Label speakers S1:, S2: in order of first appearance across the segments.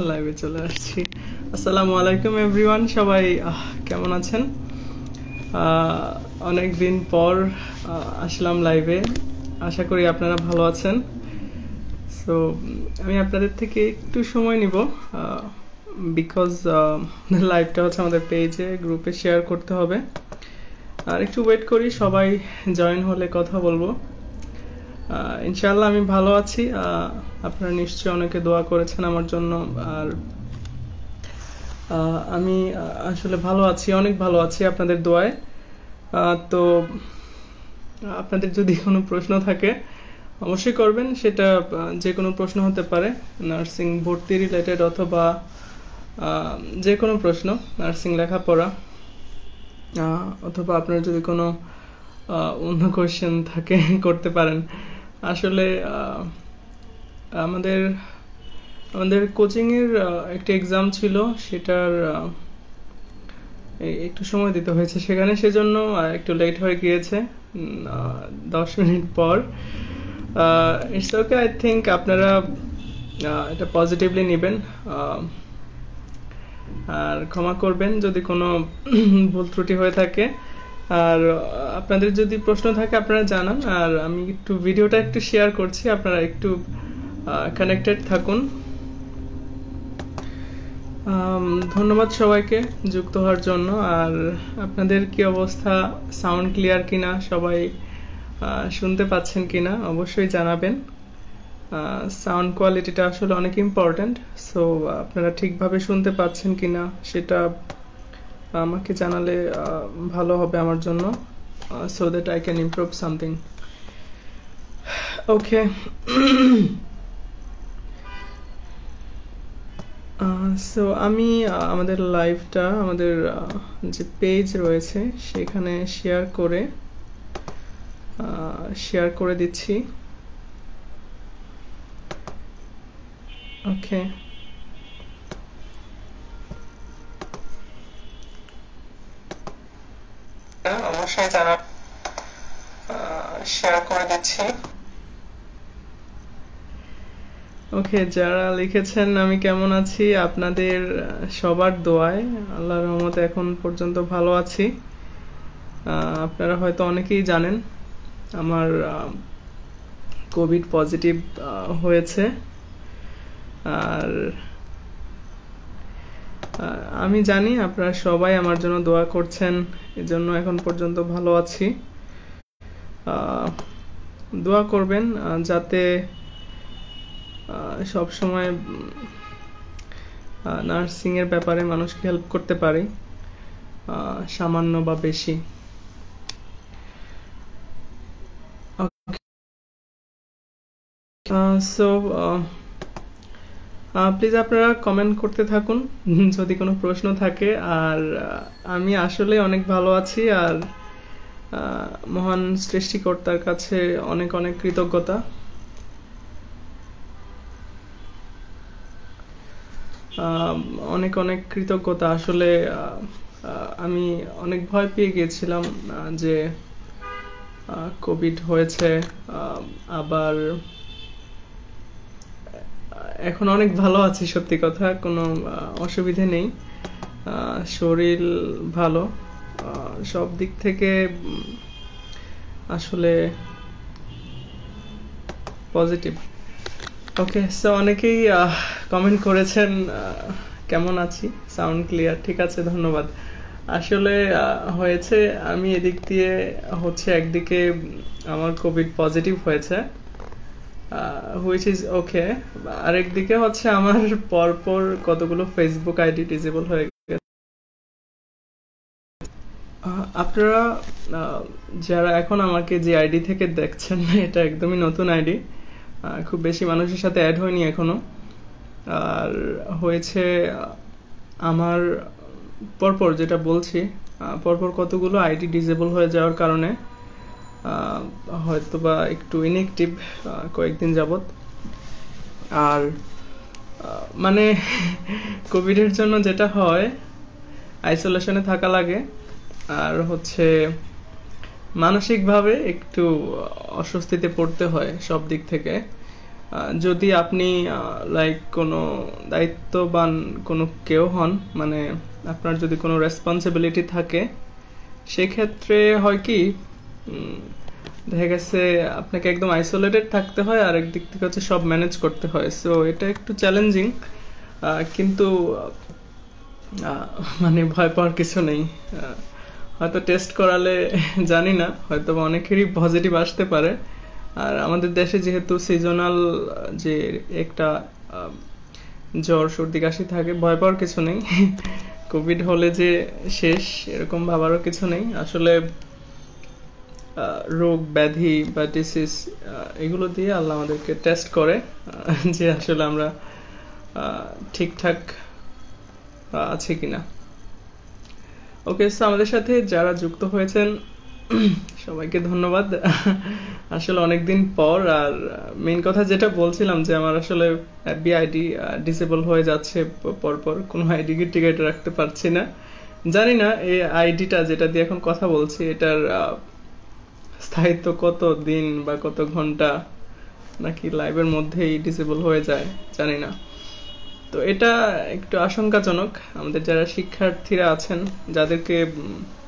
S1: লাইভে চলে আসছি। আসসালামু আলাইকুম এভরিওয়ান, সবাই কেমন আছেন? অনেক দিন পর আসলাম লাইভে, আশা করি আপনারা ভালো আছেন। সো আমি আপনাদের থেকে একটু সময় নিব, বিকজ লাইভটা হচ্ছে আমাদের পেজে গ্রুপে শেয়ার করতে হবে। আর একটু ওয়েট করি, সবাই জয়েন হলে কথা বলবো। ইনশাআল্লাহ আমি ভালো আছি। আপনারা নিশ্চয়ই অনেকে দোয়া করেছেন আমার জন্য। আর আমি আসলে ভালো আছি, অনেক ভালো আছি আপনাদের দোয়ায়। তো আপনাদের যদি কোনো প্রশ্ন থাকে অবশ্যই করবেন, সেটা যে কোনো প্রশ্ন হতে পারে, নার্সিং ভর্তি রিলেটেড অথবা যে কোনো প্রশ্ন, নার্সিং লেখাপড়া, অথবা আপনার যদি কোনো অন্য কোয়েশ্চেন থাকে করতে পারেন। আসলে আমাদের আমাদের কোচিংয়ের একটা এক্সাম ছিল, সেটার একটু সময় দিতে হয়েছে সেখানে, সেজন্য একটু লেট হয়ে গিয়েছে 10 মিনিট পর। ইটস ওকে, আই থিঙ্ক আপনারা এটা পজিটিভলি নেবেন, আর ক্ষমা করবেন যদি কোনো ভুল ত্রুটি হয়ে থাকে। আর আপনাদের যদি প্রশ্ন থাকে আপনারা জানান, আর আমি একটু ভিডিওটা একটু শেয়ার করছি, আপনারা একটু কানেক্টেড থাকুন। ধন্যবাদ সবাইকে যুক্ত হওয়ার জন্য। আর আপনাদের কি অবস্থা? সাউন্ড ক্লিয়ার কিনা, সবাই শুনতে পাচ্ছেন কিনা অবশ্যই জানাবেন। সাউন্ড কোয়ালিটিটা আসলে অনেক ইম্পর্ট্যান্ট, সো আপনারা ঠিকভাবে শুনতে পাচ্ছেন কিনা সেটা আমাকে জানালে ভালো হবে আমার জন্য, so that I can improve something. Okay, so আমি আমাদের লাইভটা আমাদের যে পেজ রয়েছে সেখানে শেয়ার করে দিচ্ছি। ওকে, অবশ্যই জানা শেয়ার করে দিচ্ছি। ওকে, যারা লিখেছেন আমি কেমন আছি, আপনাদের সবার দোয়ায় আল্লাহর রহমতে এখন পর্যন্ত ভালো আছি। আপনারা হয়তো অনেকেই জানেন আমার কোভিড পজিটিভ হয়েছে, আর আমি জানি আপনারা সবাই আমার জন্য দোয়া করছেন, এজন্য এখন পর্যন্ত ভালো আছি। দোয়া করবেন যাতে সব সময় নার্সিং এর ব্যাপারে মানুষকে হেল্প করতে পারি, সামান্য বা বেশি। সো প্লিজ আপনারা কমেন্ট করতে থাকুন যদি কোনো প্রশ্ন থাকে। আর আমি আসলে অনেক ভালো আছি, আর মহান সৃষ্টিকর্তার কাছে অনেক অনেক কৃতজ্ঞতা। অনেক অনেক কৃতজ্ঞতা। আসলে আমি অনেক ভয় পেয়ে গিয়েছিলাম যে কোভিড হয়েছে, আবার এখন অনেক ভালো আছি, সত্যি কথা, কোনো অসুবিধে নেই, শরীর ভালো, সব দিক থেকে আসলে পজিটিভ। ওকে, সো অনেকেই কমেন্ট করেছেন কেমন আছি, সাউন্ড ক্লিয়ার, ঠিক আছে, ধন্যবাদ। আসলে হয়েছে আমি এদিক দিয়ে হচ্ছে একদিকে আমার কোভিড পজিটিভ হয়েছে, হুইচ ইজ ওকে, আরেকদিকে হচ্ছে আমার পরপর কতগুলো ফেসবুক আইডি ডিসেবল হয়ে গেছে। আপনারা যারা এখন আমাকে যে আইডি থেকে দেখছেন, এটা একদমই নতুন আইডি, খুব বেশি মানুষের সাথে অ্যাড হয়নি এখনো। আর হয়েছে আমার পরপর, যেটা বলছি, পরপর কতগুলো আইডি ডিসেবল হয়ে যাওয়ার কারণে হয়তোবা একটু ইনঅ্যাক্টিভ কয়েকদিন যাবত। আর মানে কোভিডের জন্য যেটা হয়, আইসোলেশনে থাকা লাগে, আর হচ্ছে মানসিকভাবে একটু অস্বস্তিতে পড়তে হয় সব দিক থেকে। যদি আপনি লাইক কোনো দায়িত্ববান কোনো কেউ হন, মানে আপনার যদি কোনো রেসপন্সিবিলিটি থাকে, সেক্ষেত্রে হয় কি দেখা গেছে আপনাকে একদম আইসোলেটেড থাকতে হয়, আর একদিক থেকে হচ্ছে সব ম্যানেজ করতে হয়। সো এটা একটু চ্যালেঞ্জিং, কিন্তু মানে ভয় পাওয়ার কিছু নেই। হয়তো টেস্ট করালে জানি না, হয়তো অনেকেরই পজিটিভ আসতে পারে। আর আমাদের দেশে যেহেতু সিজনাল যে একটা জ্বর সর্দি কাশি থাকে, ভয় পাওয়ার কিছু নেই। কোভিড হলে যে শেষ এরকম ভাবারও কিছু নেই। আসলে রোগ ব্যাধি বা ডিসিজ এগুলো দিয়ে আল্লাহ আমাদেরকে টেস্ট করে যে আসলে আমরা ঠিকঠাক আছে কিনা। ওকে, সো আমাদের সাথে যারা যুক্ত হয়েছেন সবাইকে ধন্যবাদ। আসলে অনেকদিন পর, আর মেইন কথা যেটা বলছিলাম যে আমার আসলে এফবি আইডি ডিসেবল হয়ে যাচ্ছে পরপর, কোনো আইডি টিকেট রাখতে পারছি না। জানি না এই আইডিটা যেটা দিয়ে এখন কথা বলছি এটার স্থায়িত্ব কত দিন বা কত ঘন্টা, নাকি লাইভের মধ্যেই ডিসেবল হয়ে যায় জানি না। তো এটা একটু আশঙ্কাজনক। আমাদের যারা শিক্ষার্থীরা আছেন, যাদেরকে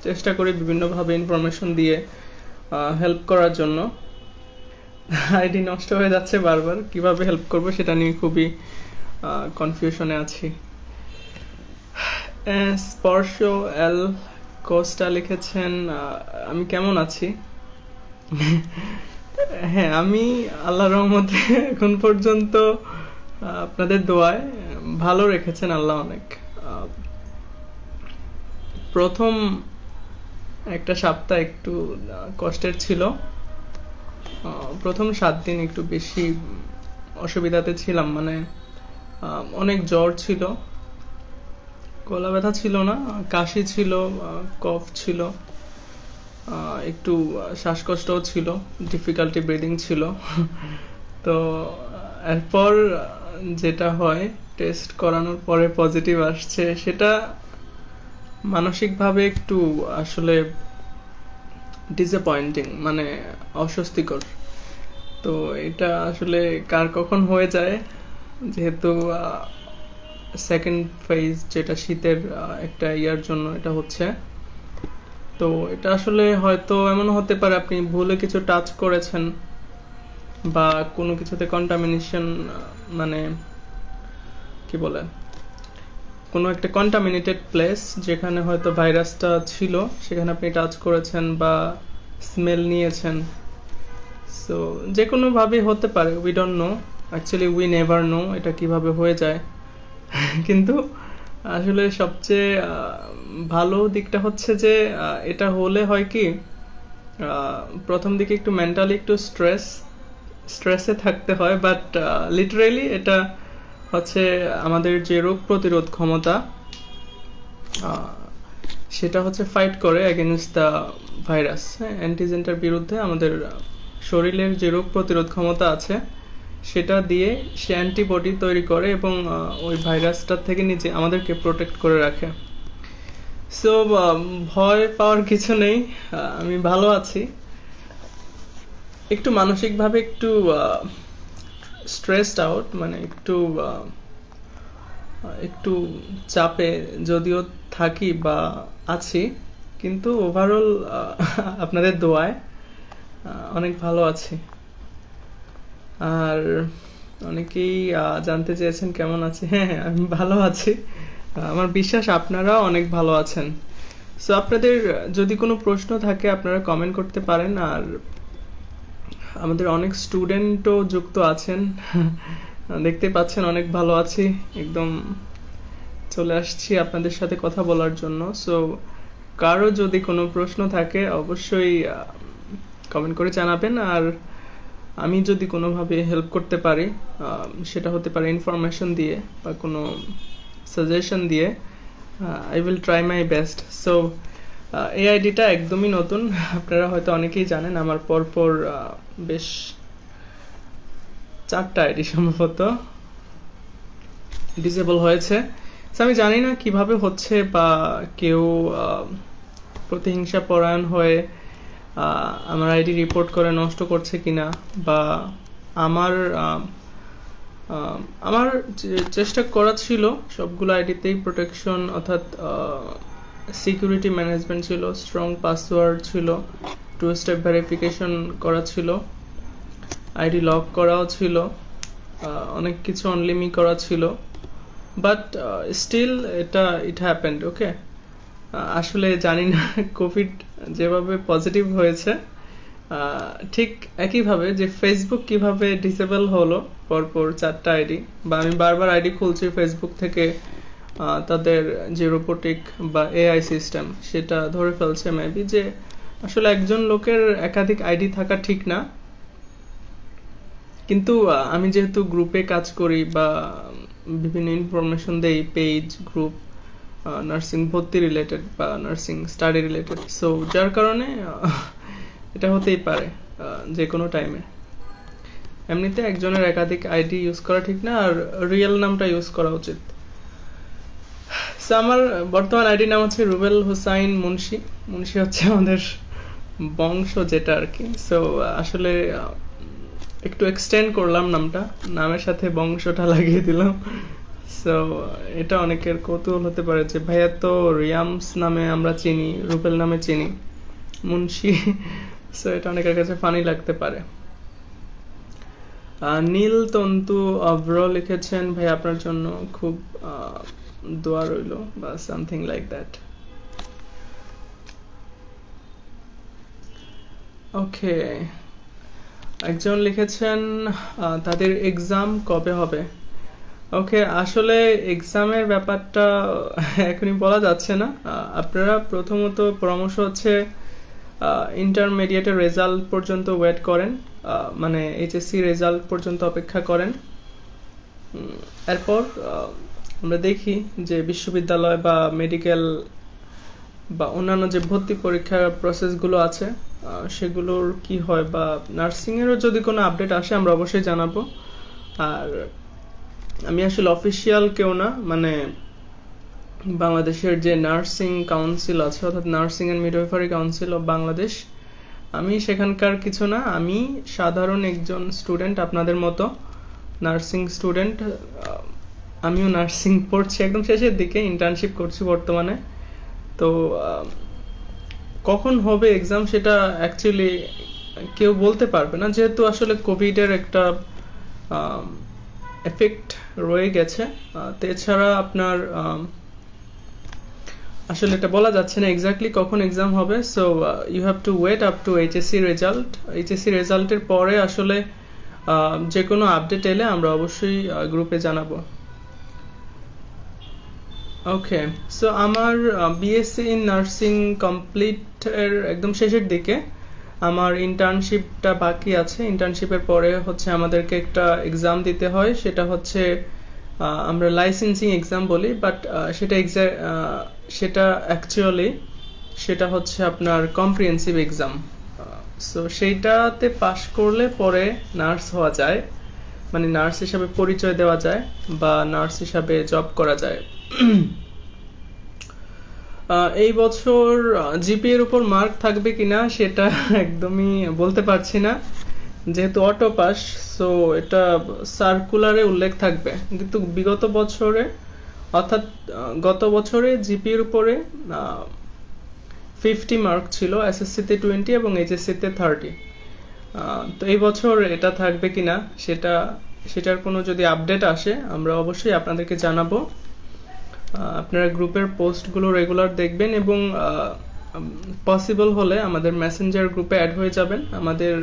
S1: চেষ্টা করি বিভিন্নভাবে ইনফরমেশন দিয়ে হেল্প করার জন্য, আইডি নষ্ট হয়ে যাচ্ছে বারবার। কিভাবে হেল্প করব সেটা নিয়ে খুবই কনফিউশনে আছি। স্পর্শ এল কোস্টা লিখেছেন, আমি কেমন আছি? হ্যাঁ, আমি আল্লাহর রহমতে এখন পর্যন্ত আপনাদের দোয়ায় ভালো রেখেছেন আল্লাহ অনেক। প্রথম একটা সপ্তাহ একটু কষ্টের ছিল। প্রথম 7 দিন একটু বেশি অসুবিধাতে ছিলাম, মানে অনেক জ্বর ছিল, গলা ব্যথা ছিল না, কাশি ছিল, কফ ছিল, একটু শ্বাসকষ্টও ছিল, ডিফিকাল্টি ব্রিদিং ছিল। তো এরপর যেটা হয়, টেস্ট করানোর পরে পজিটিভ আসছে, সেটা মানসিকভাবে একটু আসলে ডিসঅ্যাপয়েন্টিং, মানে অস্বস্তিকর। তো এটা আসলে কার কখন হয়ে যায়, যেহেতু সেকেন্ড ফেজ যেটা শীতের একটা ইয়ার জন্য এটা হচ্ছে, তো এটা আসলে হয়তো এমন হতে পারে আপনি ভুলে কিছু টাচ করেছেন বা কোনো কিছুতে কন্টামিনেশন, মানে কি বলে, কোনো একটা কন্টামিনেটেড প্লেস যেখানে হয়তো ভাইরাসটা ছিল, সেখানে আপনি টাচ করেছেন বা স্মেল নিয়েছেন। সো যে কোনো ভাবে হতে পারে, we don't know, actually we never know এটা কিভাবে হয়ে যায়। কিন্তু আসলে সবচেয়ে ভালো দিকটা হচ্ছে যে এটা হলে হয় কি, প্রথম দিকে একটু মেন্টালি একটু স্ট্রেসে থাকতে হয়, বাট লিটারেলি এটা হচ্ছে আমাদের যে রোগ প্রতিরোধ ক্ষমতা, সেটা হচ্ছে ফাইট করে এগেনস্ট দ্য ভাইরাস। অ্যান্টিজেনটার বিরুদ্ধে আমাদের শরীরের যে রোগ প্রতিরোধ ক্ষমতা আছে সেটা দিয়ে সে অ্যান্টিবডি তৈরি করে এবং ওই ভাইরাসটার থেকে নিজে আমাদেরকে প্রোটেক্ট করে রাখে। সো ভয় পাওয়ার কিছু নেই, আমি ভালো আছি। একটু মানসিকভাবে একটু স্ট্রেসড আউট, মানে একটু চাপে যদিও থাকি বা আছি, কিন্তু ওভারঅল আপনাদের দোয়ায় অনেক ভালো আছি। আর অনেকেই জানতে চেয়েছেন কেমন আছি। হ্যাঁ, আমি ভালো আছি, আমার বিশ্বাস আপনারা অনেক ভালো আছেন। সো আপনাদের যদি কোনো প্রশ্ন থাকে আপনারা কমেন্ট করতে পারেন। আর আমাদের অনেক স্টুডেন্টও যুক্ত আছেন, দেখতে পাচ্ছেন অনেক ভালো আছি, একদম চলে আসছি আপনাদের সাথে কথা বলার জন্য। সো কারো যদি কোনো প্রশ্ন থাকে অবশ্যই কমেন্ট করে জানাবেন। আর আমি যদি কোনোভাবে হেল্প করতে পারি, সেটা হতে পারে ইনফরমেশন দিয়ে বা কোনো সাজেশন দিয়ে, I will try my best. So এই আইডিটা একদমই নতুন, আপনারা হয়তো অনেকেই জানেন। আমার পরপর বেশ 4টা আইডি সম্ভবত ডিসেবল হয়েছে। আমি জানি না কিভাবে হচ্ছে, বা কেউ প্রতিহিংসা পরায়ণ হয়ে আমার আইডি রিপোর্ট করে নষ্ট করছে কিনা, বা আমার আহ, আমার চেষ্টা করা ছিল সবগুলো আইডিতেই প্রোটেকশন অর্থাৎ সিকিউরিটি ম্যানেজমেন্ট ছিল, স্ট্রং পাসওয়ার্ড ছিল, টু স্টেপ ভেরিফিকেশন করা ছিল, আইডি লক করাও ছিল, অনেক কিছু অনলিমি করা ছিল, বাট স্টিল ইট হ্যাপেন্ড। ওকে, আসলে জানি না কোভিড যেভাবে পজিটিভ হয়েছে ঠিক একইভাবে যে ফেসবুক কিভাবে ডিসেবল হলো পরপর 4টা আইডি, বা আমি বারবার আইডি খুলছি ফেসবুক থেকে, তাদের যে রোবোটিক বা এআই সিস্টেম সেটা ধরে ফেলছে মেবি যে আসলে একজন লোকের একাধিক আইডি থাকা ঠিক না। কিন্তু আমি যেহেতু গ্রুপে কাজ করি বা বিভিন্ন ইনফরমেশন দেই, পেজ গ্রুপ নার্সিং ভর্তি রিলেটেড বা নার্সিং স্টাডি রিলেটেড, সো যার কারণে এটা হতেই পারে যে কোনো টাইমে। এমনিতে একজনের একাধিক আইডি ইউজ করা ঠিক না, আর রিয়েল নামটা ইউজ করা উচিত। সো আমার বর্তমান আইডি নাম হচ্ছে রুবেল হুসাইন মুন্সি। মুন্সি হচ্ছে আমাদের বংশ যেটা আর কি। সো আসলে একটু এক্সটেন্ড করলাম নামটা, নামের সাথে বংশটা লাগিয়ে দিলাম। সো এটা অনেকের কৌতূহল হতে পারে যে ভাইয়া তো রিয়ামস নামে আমরা চিনি, রুবেল নামে চিনি, মুন্সি। সো এটা অনেকের কাছে ফানি লাগতে পারে। নীল তন্তু অভ্র লিখেছেন, ভাই আপনার জন্য খুব দোয়া রইল বা সামথিং লাইক দ্যাট। ওকে, একজন লিখেছেন তাদের এক্সাম কবে হবে। ওকে, আসলে এক্সামের ব্যাপারটা এখনই বলা যাচ্ছে না। আপনারা প্রথমত পরামর্শ হচ্ছে ইন্টারমিডিয়েটের রেজাল্ট পর্যন্ত ওয়েট করেন, মানে এইচএসসি রেজাল্ট পর্যন্ত অপেক্ষা করেন। এরপর আমরা দেখি যে বিশ্ববিদ্যালয় বা মেডিকেল বা অন্যান্য যে ভর্তি পরীক্ষার প্রসেসগুলো আছে সেগুলোর কি হয়, বা নার্সিংয়েরও যদি কোনো আপডেট আসে আমরা অবশ্যই জানাবো। আর আমি আসলে অফিসিয়াল কেউ না, মানে বাংলাদেশের যে নার্সিং কাউন্সিল আছে অর্থাৎ nursing and midwifery council of Bangladesh, আমি সেখানকার কিছু না, আমি সাধারণ একজন স্টুডেন্ট আপনাদের মতো, নার্সিং স্টুডেন্ট। আমিও নার্সিং পড়ছি, একদম শেষের দিকে ইন্টার্নশিপ করছি বর্তমানে। তো কখন হবে এক্সাম সেটা অ্যাকচুয়ালি কেউ বলতে পারবে না, যেহেতু আসলে কোভিডের একটা এফেক্ট রয়ে গেছে। তো এছাড়া আপনার আসলে এটা বলা যাচ্ছে না এক্স্যাক্টলি কখন এক্সাম হবে। So you have to wait up to HSC result. HSC রেজাল্টের পরে আসলে যে কোনো আপডেট এলে আমরা অবশ্যই গ্রুপে জানাবো। ওকে, সো আমার বিএসসি ইন নার্সিং কমপ্লিট এর একদম শেষের দিকে, আমার ইন্টার্নশিপটা বাকি আছে। ইন্টার্নশিপের পরে হচ্ছে আমাদেরকে একটা এক্সাম দিতে হয়, সেটা হচ্ছে আমরা লাইসেন্সিং এক্সাম বলি, বাট সেটা অ্যাকচুয়ালি সেটা হচ্ছে আপনার কম্প্রিহেন্সিভ এক্সাম। সো সেইটাতে পাশ করলে পরে নার্স হওয়া যায়, মানে নার্স হিসাবে পরিচয় দেওয়া যায় বা নার্স হিসাবে জব করা যায়। এই বছর জিপি এর উপর মার্ক থাকবে কিনা সেটা একদমই বলতে পারছি না, যেহেতু অটো পাস, সো এটা সার্কুলারে উল্লেখ থাকবে। কিন্তু বিগত বছরে অর্থাৎ গত বছরে জিপি এর উপরে 50 মার্ক ছিল, এসএসসি তে 20 এবং এইচএসসি তে 30। তো এই বছর এটা থাকবে কিনা সেটার কোনো যদি আপডেট আসে আমরা অবশ্যই আপনাদেরকে জানাবো। আপনারা গ্রুপের পোস্টগুলো রেগুলার দেখবেন এবং পসিবল হলে আমাদের মেসেঞ্জার গ্রুপে অ্যাড হয়ে যাবেন। আমাদের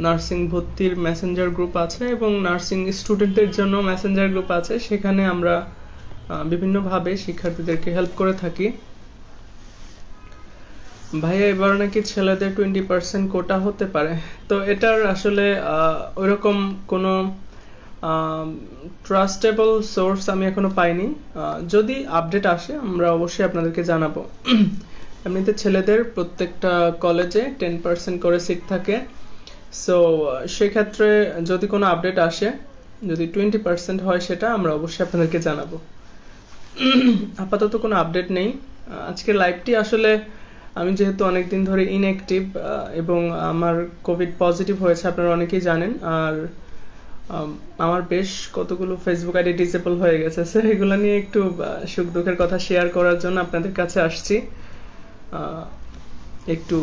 S1: নার্সিং ভর্তির মেসেঞ্জার গ্রুপ আছে এবং নার্সিং স্টুডেন্টদের জন্য মেসেঞ্জার গ্রুপ আছে, সেখানে আমরা বিভিন্নভাবে শিক্ষার্থীদেরকে হেল্প করে থাকি। ভাইয়া এবার নাকি ছেলেদের 20% কোটা হতে পারে, তো এটার আসলে ওইরকম কোনো ট্রাস্টেবল সোর্স আমি এখনো পাইনি। যদি আপডেট আসে আমরা অবশ্যই আপনাদেরকে জানাবো। এমনিতে ছেলেদের প্রত্যেকটা কলেজে 10% করে সিট থাকে। সো সেক্ষেত্রে যদি কোনো আপডেট আসে, যদি 20% হয় সেটা আমরা অবশ্যই আপনাদেরকে জানাবো। আপাতত কোনো আপডেট নেই। আজকের লাইভটি আসলে আমি যেহেতু অনেকদিন ধরে ইনঅ্যাক্টিভ এবং আমার কোভিড পজিটিভ হয়েছে আপনারা অনেকেই জানেন, আর আম, আমার বেশ কতগুলো ফেসবুক আইডি ডিসেবল হয়ে গেছে, স্যার এগুলো নিয়ে একটু সুখ দুঃখের কথা শেয়ার করার জন্য আপনাদের কাছে আসছি, আহ, একটু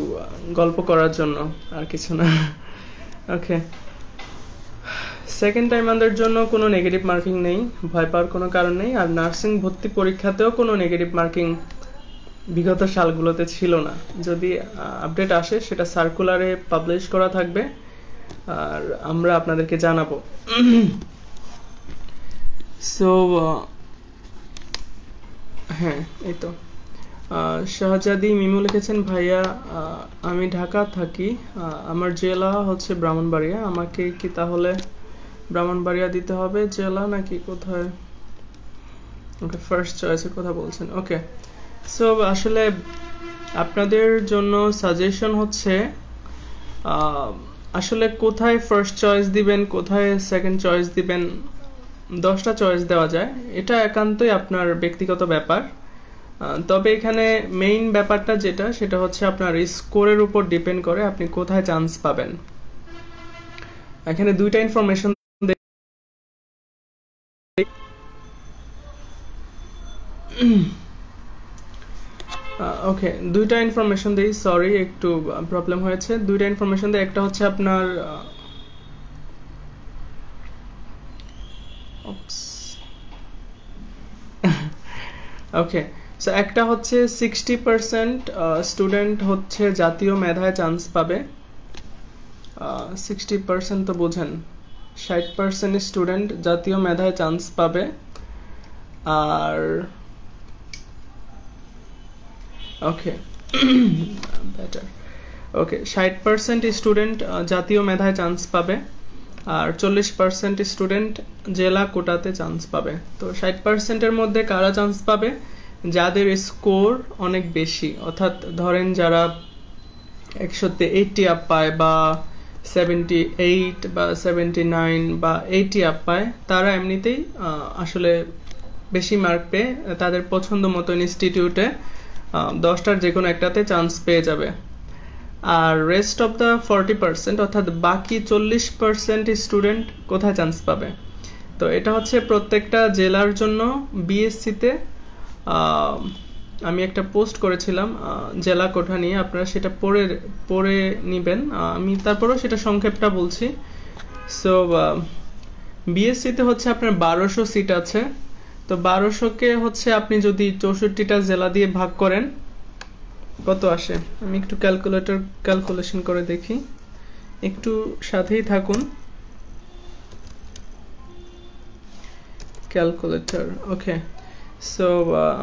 S1: গল্প করার জন্য, আর কিছু না। ওকে, সেকেন্ড টাইম আমাদের জন্য কোনো নেগেটিভ মার্কিং নেই, ভয় পাওয়ার কোনো কারণ নেই। আর নার্সিং ভর্তি পরীক্ষাতেও কোনো নেগেটিভ মার্কিং বিগত সালগুলোতে ছিল না। যদি আপডেট আসে সেটা সার্কুলারে পাবলিশ করা থাকবে, আর আমরা আপনাদেরকে জানাবো। সো হ্যাঁ, এই তো শাহজাদি মিমু লিখেছেন, ভাইয়া আমি ঢাকা থাকি, আমার জেলা হচ্ছে ব্রাহ্মণবাড়িয়া, আমাকে কি তাহলে ব্রাহ্মণবাড়িয়া দিতে হবে জেলা নাকি কোথায়? ওকে, ফার্স্ট চয়েসের কথা বলছেন। ওকে, সো আসলে আপনাদের জন্য সাজেশন হচ্ছে আসলে কোথায় ফার্স্ট চয়েস দিবেন, কোথায় সেকেন্ড চয়েস দিবেন। 10টা চয়েস দেওয়া যায়, এটা একান্তই আপনার ব্যক্তিগত ব্যাপার। তবে এখানে মেইন ব্যাপারটা যেটা, সেটা হচ্ছে আপনার স্কোরের উপর ডিপেন্ড করে আপনি কোথায় চান্স পাবেন। এখানে দুইটা ইনফরমেশন ওকে, দুইটা ইনফরমেশন দিই, সরি একটু প্রবলেম হয়েছে। দুইটা ইনফরমেশন দিই, একটা হচ্ছে আপনার ওকে, সো একটা হচ্ছে 60% স্টুডেন্ট হচ্ছে জাতীয় মেধায় চান্স পাবে। 60% তো বোঝেন, 60% স্টুডেন্ট জাতীয় মেধায় চান্স পাবে। আর ওকে, বেটার। ওকে, 60% স্টুডেন্ট জাতীয় মেধায় চান্স পাবে, আর 40% স্টুডেন্ট জেলা কোটাতে চান্স পাবে। তো 60%-এর মধ্যে কারা চান্স পাবে? যাদের স্কোর অনেক বেশি, অর্থাৎ ধরেন যারা 100-তে 80 আপ পায়, বা 78 বা 79 বা 80 আপ পায়, তারা এমনিতেই আসলে বেশি মার্ক পেয়ে তাদের পছন্দ মতো ইনস্টিটিউটে 10টার যে কোনো একটাতে চান্স পেয়ে যাবে। আর রেস্ট অফ দ্য 40%, অর্থাৎ বাকি 40% স্টুডেন্ট কোথায় চান্স পাবে? তো এটা হচ্ছে প্রত্যেকটা জেলার জন্য বিএসসিতে আমি একটা পোস্ট করেছিলাম জেলা কোঠা নিয়ে, আপনারা সেটা পড়ে নিবেন। আমি তারপরেও সেটা সংক্ষেপটা বলছি। সো বিএসসিতে হচ্ছে আপনার 1200 সিট আছে। তো 1200-কে হচ্ছে আপনি যদি 64টা জেলা দিয়ে ভাগ করেন, কত আসে? আমি একটু ক্যালকুলেশন করে দেখি, একটু সাথেই থাকুন। ক্যালকুলেটর, ওকে। সো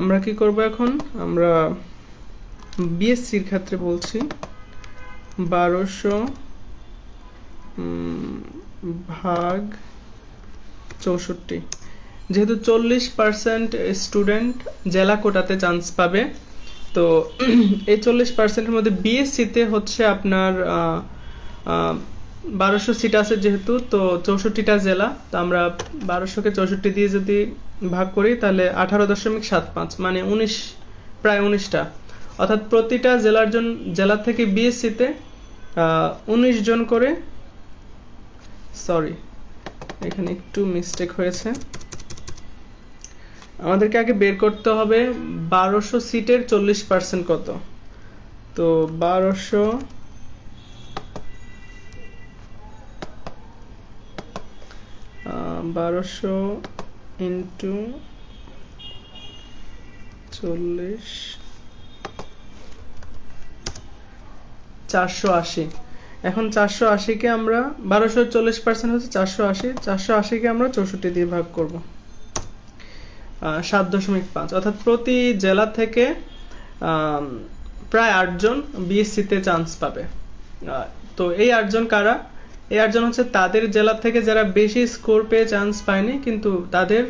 S1: আমরা কি করব এখন? আমরা বিএসসির ক্ষেত্রে বলছি 1200 ভাগ 64, যেহেতু 40% স্টুডেন্ট জেলা কোটাতে চান্স পাবে, তো এই 40%-এর মধ্যে বিএসসিতে হচ্ছে আপনার 1200 সিট আছে যেহেতু, তো 64টা জেলা, তো আমরা 1200-কে 64 দিয়ে যদি ভাগ করি তাহলে 18.75, মানে 19, প্রায় 19টা। অর্থাৎ প্রতিটা জেলা থেকে বিএসসিতে 19 জন করে, সরি এখানে একটু মিস্টেক হয়েছে, আমাদেরকে আগে বের করতে হবে 1200 সিটের 40% কত। তো 1200 ইন্টু 40, 480। এখন 480-কে আমরা 1200 40% হচ্ছে 480, 480-কে আমরা 64 দিয়ে ভাগ করব, 7.5। অর্থাৎ প্রতি জেলা থেকে প্রায় 8 জন বিএসসিতে চান্স পাবে। তো এই 8 জন কারা? এই 8 জন হচ্ছে তাদের জেলা থেকে যারা বেশি স্কোর পেয়ে চান্স পায়নি, কিন্তু তাদের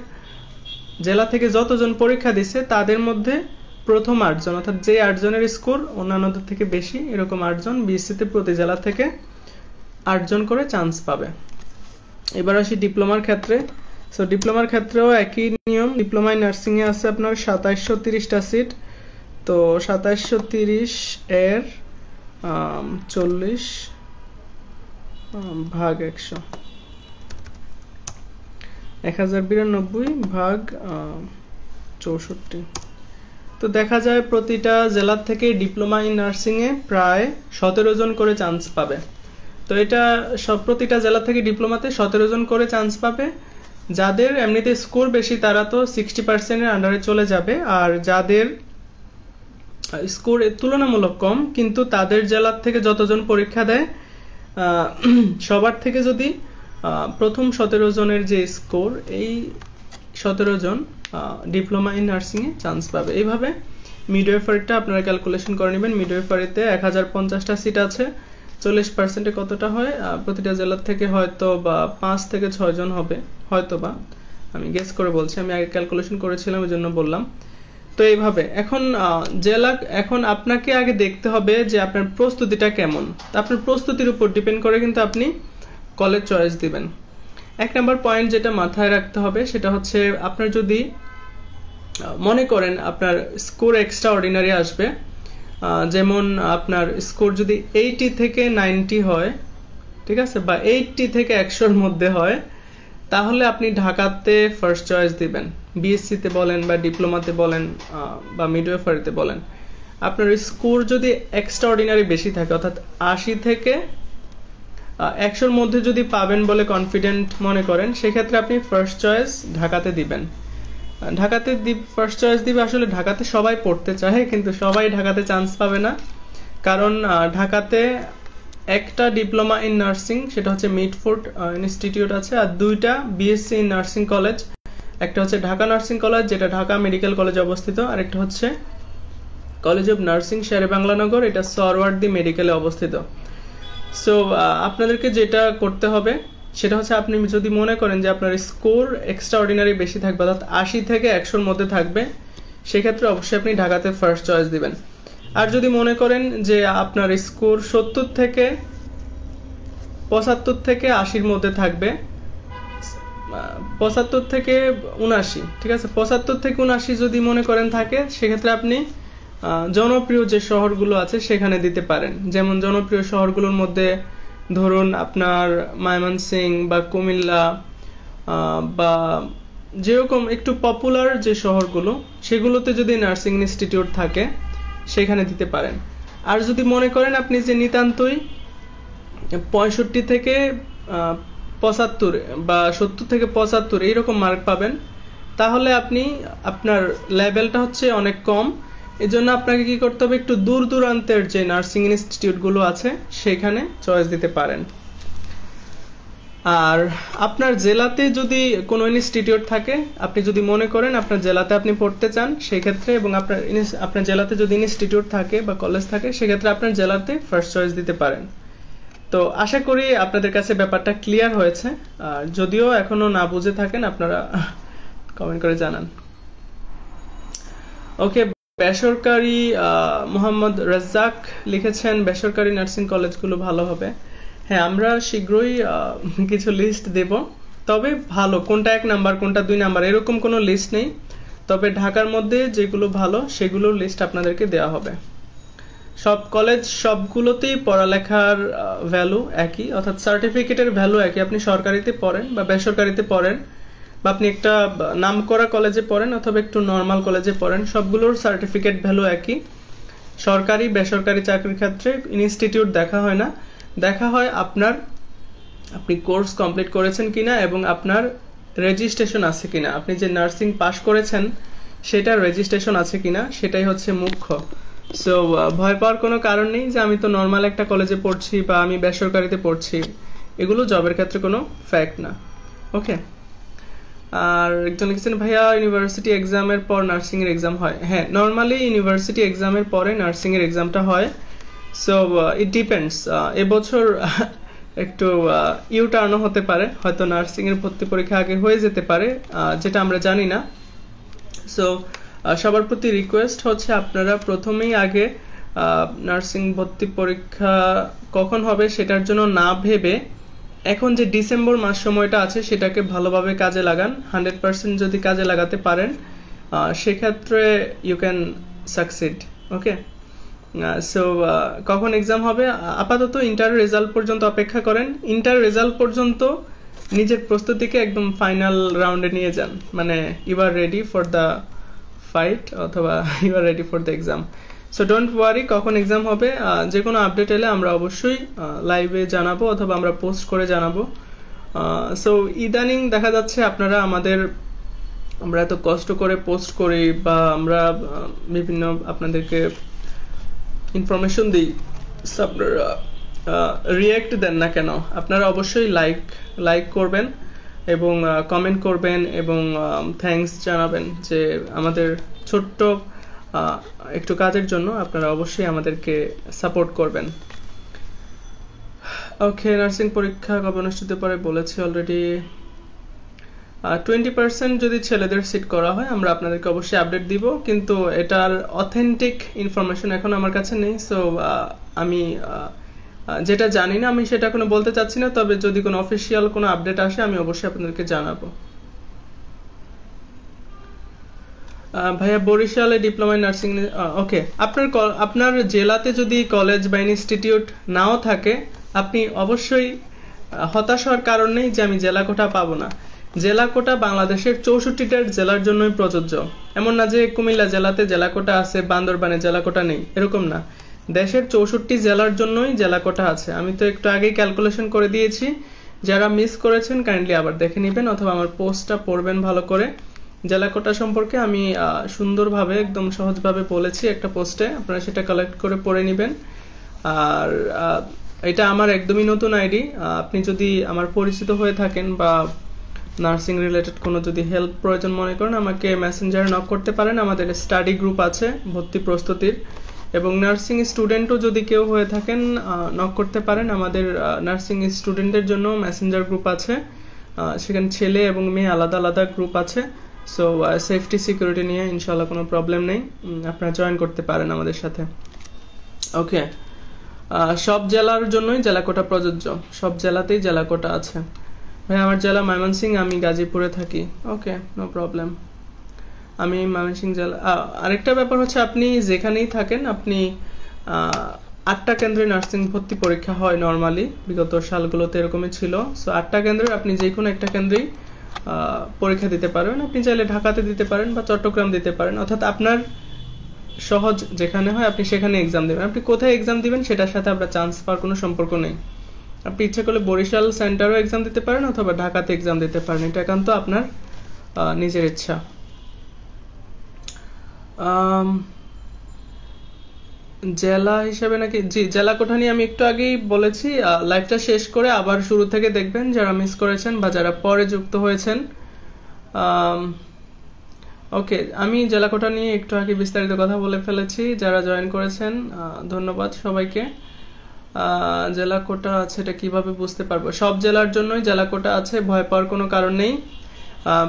S1: জেলা থেকে যতজন পরীক্ষা দিচ্ছে তাদের মধ্যে প্রথম 8 জন, অর্থাৎ যে 8 জনের স্কোর অন্যান্যদের থেকে বেশি, এরকম 8 জন বিএসসিতে প্রতি জেলা থেকে 8 জন করে চান্স পাবে। এবার আসি ডিপ্লোমার ক্ষেত্রে। সো ডিপ্লোমার ক্ষেত্রেও একই নিয়ম। ডিপ্লোমায় নার্সিং এ আছে আপনার 2730টা সিট। তো 2730 এর 40 ভাগ 100, 1092 ভাগ 64। তো দেখা যায় প্রতিটা জেলা থেকে ডিপ্লোমা ইন নার্সিং এ প্রায় 17 জন করে চান্স পাবে। তো এটা সব প্রতিটা জেলা থেকে ডিপ্লোমাতে 17 জন করে চান্স পাবে। যাদের এমনিতে স্কোর বেশি তারা তো 60% এর আন্ডারে চলে যাবে, আর যাদের স্কোর তুলনামূলক কম কিন্তু তাদের জেলার থেকে যতজন পরীক্ষা দেয় সবার থেকে যদি প্রথম 17 জনের যে স্কোর, এই 17 জন ডিপ্লোমা ইন নার্সিং এ চান্স পাবে। এইভাবে মিডওয়াইফারিটা আপনারা ক্যালকুলেশন করে নেবেন। মিডওয়াইফারিতে 1050টা সিট আছে, 40% কতটা হয়, প্রতিটা জেলার থেকে হয়তো বা 5 থেকে 6 জন হবে, হয়তো বা, আমি গেস করে বলছি, আমি আগে ক্যালকুলেশন করেছিলাম এই জন্য বললাম। তো এইভাবে এখন আপনাকে আগে দেখতে হবে যে আপনার প্রস্তুতিটা কেমন। আপনার প্রস্তুতির উপর ডিপেন্ড করে কিন্তু আপনি কলেজ চয়েস দিবেন। 1 নাম্বার পয়েন্ট যেটা মাথায় রাখতে হবে সেটা হচ্ছে, আপনার যদি মনে করেন আপনার স্কোর এক্সট্রা অর্ডিনারি আসবে, যেমন আপনার স্কোর যদি 80 থেকে 90 হয়, ঠিক আছে, বা 80 থেকে 100-র মধ্যে হয়, তাহলে আপনি ঢাকাতে ফার্স্ট চয়েস দিবেন। বিএসসি তে বলেন বা ডিপ্লোমাতে বলেন বা মিডওয়াইফারিতে বলেন, আপনার স্কোর যদি এক্সট্রা অর্ডিনারি বেশি থাকে, অর্থাৎ 80 থেকে 100-র মধ্যে যদি পাবেন বলে কনফিডেন্ট মনে করেন, সেক্ষেত্রে আপনি ফার্স্ট চয়েস ঢাকাতে দিবেন। ঢাকাতে ফার্স্ট চয়েস দিবে, আসলে ঢাকাতে সবাই পড়তে চায় কিন্তু সবাই ঢাকাতে চান্স পাবে না, কারণ ঢাকাতে একটা ডিপ্লোমা ইন নার্সিং, সেটা হচ্ছে মিডফোর্ড ইনস্টিটিউট আছে, আর 2টা বিএসসি ইন নার্সিং কলেজ। একটা হচ্ছে ঢাকা নার্সিং কলেজ, যেটা ঢাকা মেডিকেল কলেজে অবস্থিত, আর একটা হচ্ছে কলেজ অফ নার্সিং শেরে-বাংলানগর, এটা সরওয়ার্দী মেডিকেলে অবস্থিত। সো আপনাদেরকে যেটা করতে হবে সেটা হচ্ছে, আপনি যদি মনে করেন যে আপনার স্কোর এক্সট্রা অর্ডিনারি বেশি থাকবে, অর্থাৎ 80 থেকে 100-র মধ্যে থাকবে, সেক্ষেত্রে অবশ্যই আপনি ঢাকাতে ফার্স্ট চয়েস দিবেন। আর যদি মনে করেন যে আপনার স্কোর 70 থেকে 75 থেকে 80-র মধ্যে থাকবে, 75 থেকে 79, ঠিক আছে, 75 থেকে 79 যদি মনে করেন থাকে, সেক্ষেত্রে আপনি জনপ্রিয় যে শহরগুলো আছে সেখানে দিতে পারেন। যেমন জনপ্রিয় শহরগুলোর মধ্যে ধরুন আপনার ময়মনসিংহ বা কুমিল্লা, বা যেরকম একটু পপুলার যে শহরগুলো, সেগুলোতে যদি নার্সিং ইনস্টিটিউট থাকে সেখানে দিতে পারেন। আর যদি মনে করেন আপনি যে নিতান্তই 65 থেকে 75 বা 70 থেকে 75 এইরকম মার্ক পাবেন, তাহলে আপনি আপনার লেভেলটা হচ্ছে অনেক কম, এজন্য আপনাকে কি করতে হবে, একটু দূর দূরান্তের যে নার্সিং ইনস্টিটিউট গুলো আছে সেখানে চয়েস দিতে পারেন। আর আপনার জেলাতে যদি কোনো ইনস্টিটিউট থাকে, আপনি যদি মনে করেন আপনার জেলাতে আপনি পড়তে চান, সেই ক্ষেত্রে, এবং আপনার জেলাতে যদি ইনস্টিটিউট থাকে বা কলেজ থাকে, সেক্ষেত্রে আপনার জেলাতে ফার্স্ট চয়েস দিতে পারেন। তো আশা করি আপনাদের কাছে ব্যাপারটা ক্লিয়ার হয়েছে। আর যদিও এখনো না বুঝে থাকেন, আপনারা কমেন্ট করে জানান। ওকে, বেসরকারি মোহাম্মদ রাজ্জাক লিখেছেন বেসরকারি নার্সিং কলেজগুলো ভালো হবে। হ্যাঁ, আমরা শীঘ্রই কিছু লিস্ট দেব, তবে ভালো কোনটা 1 নাম্বার কোনটা 2 নাম্বার এরকম কোনো লিস্ট নেই, তবে ঢাকার মধ্যে যেগুলো ভালো সেগুলোর লিস্ট আপনাদেরকে দেওয়া হবে। সব কলেজ সবগুলোতেই পড়ালেখার ভ্যালু একই, অর্থাৎ সার্টিফিকেটের ভ্যালু একই। আপনি সরকারিতে পড়েন বা বেসরকারিতে পড়েন, বা আপনি একটা নামকরা কলেজে পড়েন অথবা একটু নর্মাল কলেজে পড়েন, সবগুলোর সার্টিফিকেট ভ্যালু একই। সরকারি বেসরকারি চাকরির ক্ষেত্রে ইনস্টিটিউট দেখা হয় না, দেখা হয় আপনি কোর্স কমপ্লিট করেছেন কিনা এবং আপনার রেজিস্ট্রেশন আছে কিনা, আপনি যে নার্সিং পাস করেছেন সেটার রেজিস্ট্রেশন আছে কিনা, সেটাই হচ্ছে মুখ্য। সো ভয় পাওয়ার কোনো কারণ নেই যে আমি তো নর্মাল একটা কলেজে পড়ছি বা আমি বেসরকারিতে পড়ছি, এগুলো জবের ক্ষেত্রে কোনো ফ্যাক্ট না। ওকে, আর একজন লিখেছেন ভাইয়া ইউনিভার্সিটি এক্সামের পর নার্সিং এর এক্সাম হয়। হ্যাঁ, নরমালি ইউনিভার্সিটি এক্সামের পরে নার্সিং এর এক্সামটা হয়। সো ইট ডিপেন্ডস, এবছর একটু ইউটার্নও হতে পারে, হয়তো নার্সিং এর ভর্তি পরীক্ষা আগে হয়ে যেতে পারে, যেটা আমরা জানি না। সো সবার প্রতি রিকোয়েস্ট হচ্ছে আপনারা প্রথমেই আগে নার্সিং ভর্তি পরীক্ষা কখন হবে সেটার জন্য না ভেবে এখন যে ডিসেম্বর মাস সময়টা আছে সেটাকে ভালোভাবে কাজে লাগান। 100% যদি কাজে লাগাতে পারেন সেক্ষেত্রে you can succeed. Okay, so কখন এক্সাম হবে, আপাতত ইন্টার রেজাল্ট পর্যন্ত অপেক্ষা করেন। ইন্টার রেজাল্ট পর্যন্ত নিজের প্রস্তুতিকে একদম ফাইনাল রাউন্ডে নিয়ে যান, মানে you are ready for the fight অথবা you are ready for the exam. So don't worry, কখন এক্সাম হবে যে কোনো আপডেট এলে আমরা অবশ্যই লাইভে জানাবো অথবা আমরা পোস্ট করে জানাবো। সো ইদানিং দেখা যাচ্ছে আপনারা আমরা এত কষ্ট করে পোস্ট করি বা আমরা বিভিন্ন আপনাদেরকে ইনফরমেশন দিই, আপনারা রিয়্যাক্ট দেন না কেন? আপনারা অবশ্যই লাইক করবেন এবং কমেন্ট করবেন এবং থ্যাঙ্কস জানাবেন যে আমাদের ছোট্ট একটু কাজের জন্য আপনারা অবশ্যই আমাদেরকে সাপোর্ট করবেন। ওকে, নার্সিং পরীক্ষা কবে অনুষ্ঠিত পরে বলেছি অলরেডি। 20% যদি ছেলেদের সিট করা হয় আমরা আপনাদেরকে অবশ্যই আপডেট দিব, কিন্তু এটার অথেন্টিক ইনফরমেশন এখন আমার কাছে নেই। সো আমি যেটা জানি না আমি সেটা এখনো বলতে চাচ্ছি না, তবে যদি কোনো অফিসিয়াল কোনো আপডেট আসে আমি অবশ্যই আপনাদেরকে জানাবো। ভাইয়া বরিশালে ডিপ্লোমা ইন নার্সিং, ওকে, আপনার জেলাতে যদি কলেজ বা ইনস্টিটিউট নাও থাকে আপনি অবশ্যই হতাশ হওয়ার কারণ নেই যে আমি জেলা কোটা পাবো না। জেলা কোটা বাংলাদেশের 64টা জেলার জন্যই প্রযোজ্য। এমন না যে কুমিল্লা জেলাতে জেলা কোটা আছে, বান্দরবানে জেলা কোটা নেই, এরকম না। দেশের 64 জেলার জন্যই জেলা কোটা আছে। আমি তো একটু আগেই ক্যালকুলেশন করে দিয়েছি, যারা মিস করেছেন কাইন্ডলি আবার দেখে নেবেন অথবা আমার পোস্টটা পড়বেন ভালো করে। জেলা কোটা সম্পর্কে আমি সুন্দরভাবে একদম সহজভাবে বলেছি একটা পোস্টে, আপনারা সেটা কালেক্ট করে পড়ে নেবেন। আর এটা আমার একদমই নতুন আইডি। আপনি যদি আমার পরিচিত হয়ে থাকেন বা নার্সিং রিলেটেড কোনো যদি হেল্প প্রয়োজন মনে করেন আমাকে মেসেঞ্জারে নক করতে পারেন। আমাদের স্টাডি গ্রুপ আছে ভর্তি প্রস্তুতির, এবং নার্সিং স্টুডেন্টও যদি কেউ হয়ে থাকেন নক করতে পারেন। আমাদের নার্সিং স্টুডেন্টদের জন্য মেসেঞ্জার গ্রুপ আছে, সেখানে ছেলে এবং মেয়ে আলাদা আলাদা গ্রুপ আছে। সো সেফটি সিকিউরিটি নিয়ে ইনশাল্লাহ কোনো প্রবলেম নেই, আপনারা জয়েন করতে পারেন আমাদের সাথে। ওকে, সব জেলার জন্যই জেলা কোটা প্রযোজ্য, সব জেলাতেই জেলা কোটা আছে। ভাই আমার জেলা ময়মনসিংহ, আমি গাজীপুরে থাকি। ওকে, নো প্রবলেম, আমি ময়মনসিংহ জেলা। আরেকটা ব্যাপার হচ্ছে আপনি যেখানেই থাকেন আপনি 8টা কেন্দ্রে নার্সিং ভর্তি পরীক্ষা হয় নর্মালি, বিগত সালগুলোতে এরকমই ছিল। সো 8টা কেন্দ্রে আপনি যে কোনো একটা কেন্দ্রেই পরীক্ষা দিতে পারবেন। আপনি চাইলে ঢাকাতে দিতে পারেন বা চট্টগ্রাম দিতে পারেন, অর্থাৎ আপনার সহজ যেখানে হয় আপনি সেখানে এক্সাম দেবেন। আপনি কোথায় এক্সাম দিবেন সেটার সাথে আপনার চান্স পাওয়ার কোনো সম্পর্ক নেই। আপনি ইচ্ছে করলে বরিশাল সেন্টারও এক্সাম দিতে পারেন অথবা ঢাকাতে এক্সাম দিতে পারেন, এটা একান্ত আপনার নিজের ইচ্ছা। জেলা হিসেবে নাকি, জি জেলা কোটা নিয়ে আমি একটু আগেই বলেছি। লাইভটা শেষ করে আবার শুরু থেকে দেখবেন যারা মিস করেছেন বা যারা পরে যুক্ত হয়েছেন। ওকে, আমি জেলা কোটা নিয়ে একটু আগে বিস্তারিত কথা বলে ফেলেছি। যারা জয়েন করেছেন ধন্যবাদ সবাইকে। জেলা কোটা আছে এটা কিভাবে বুঝতে পারবো? সব জেলার জন্যই জেলা কোটা আছে, ভয় পাওয়ার কোনো কারণ নেই।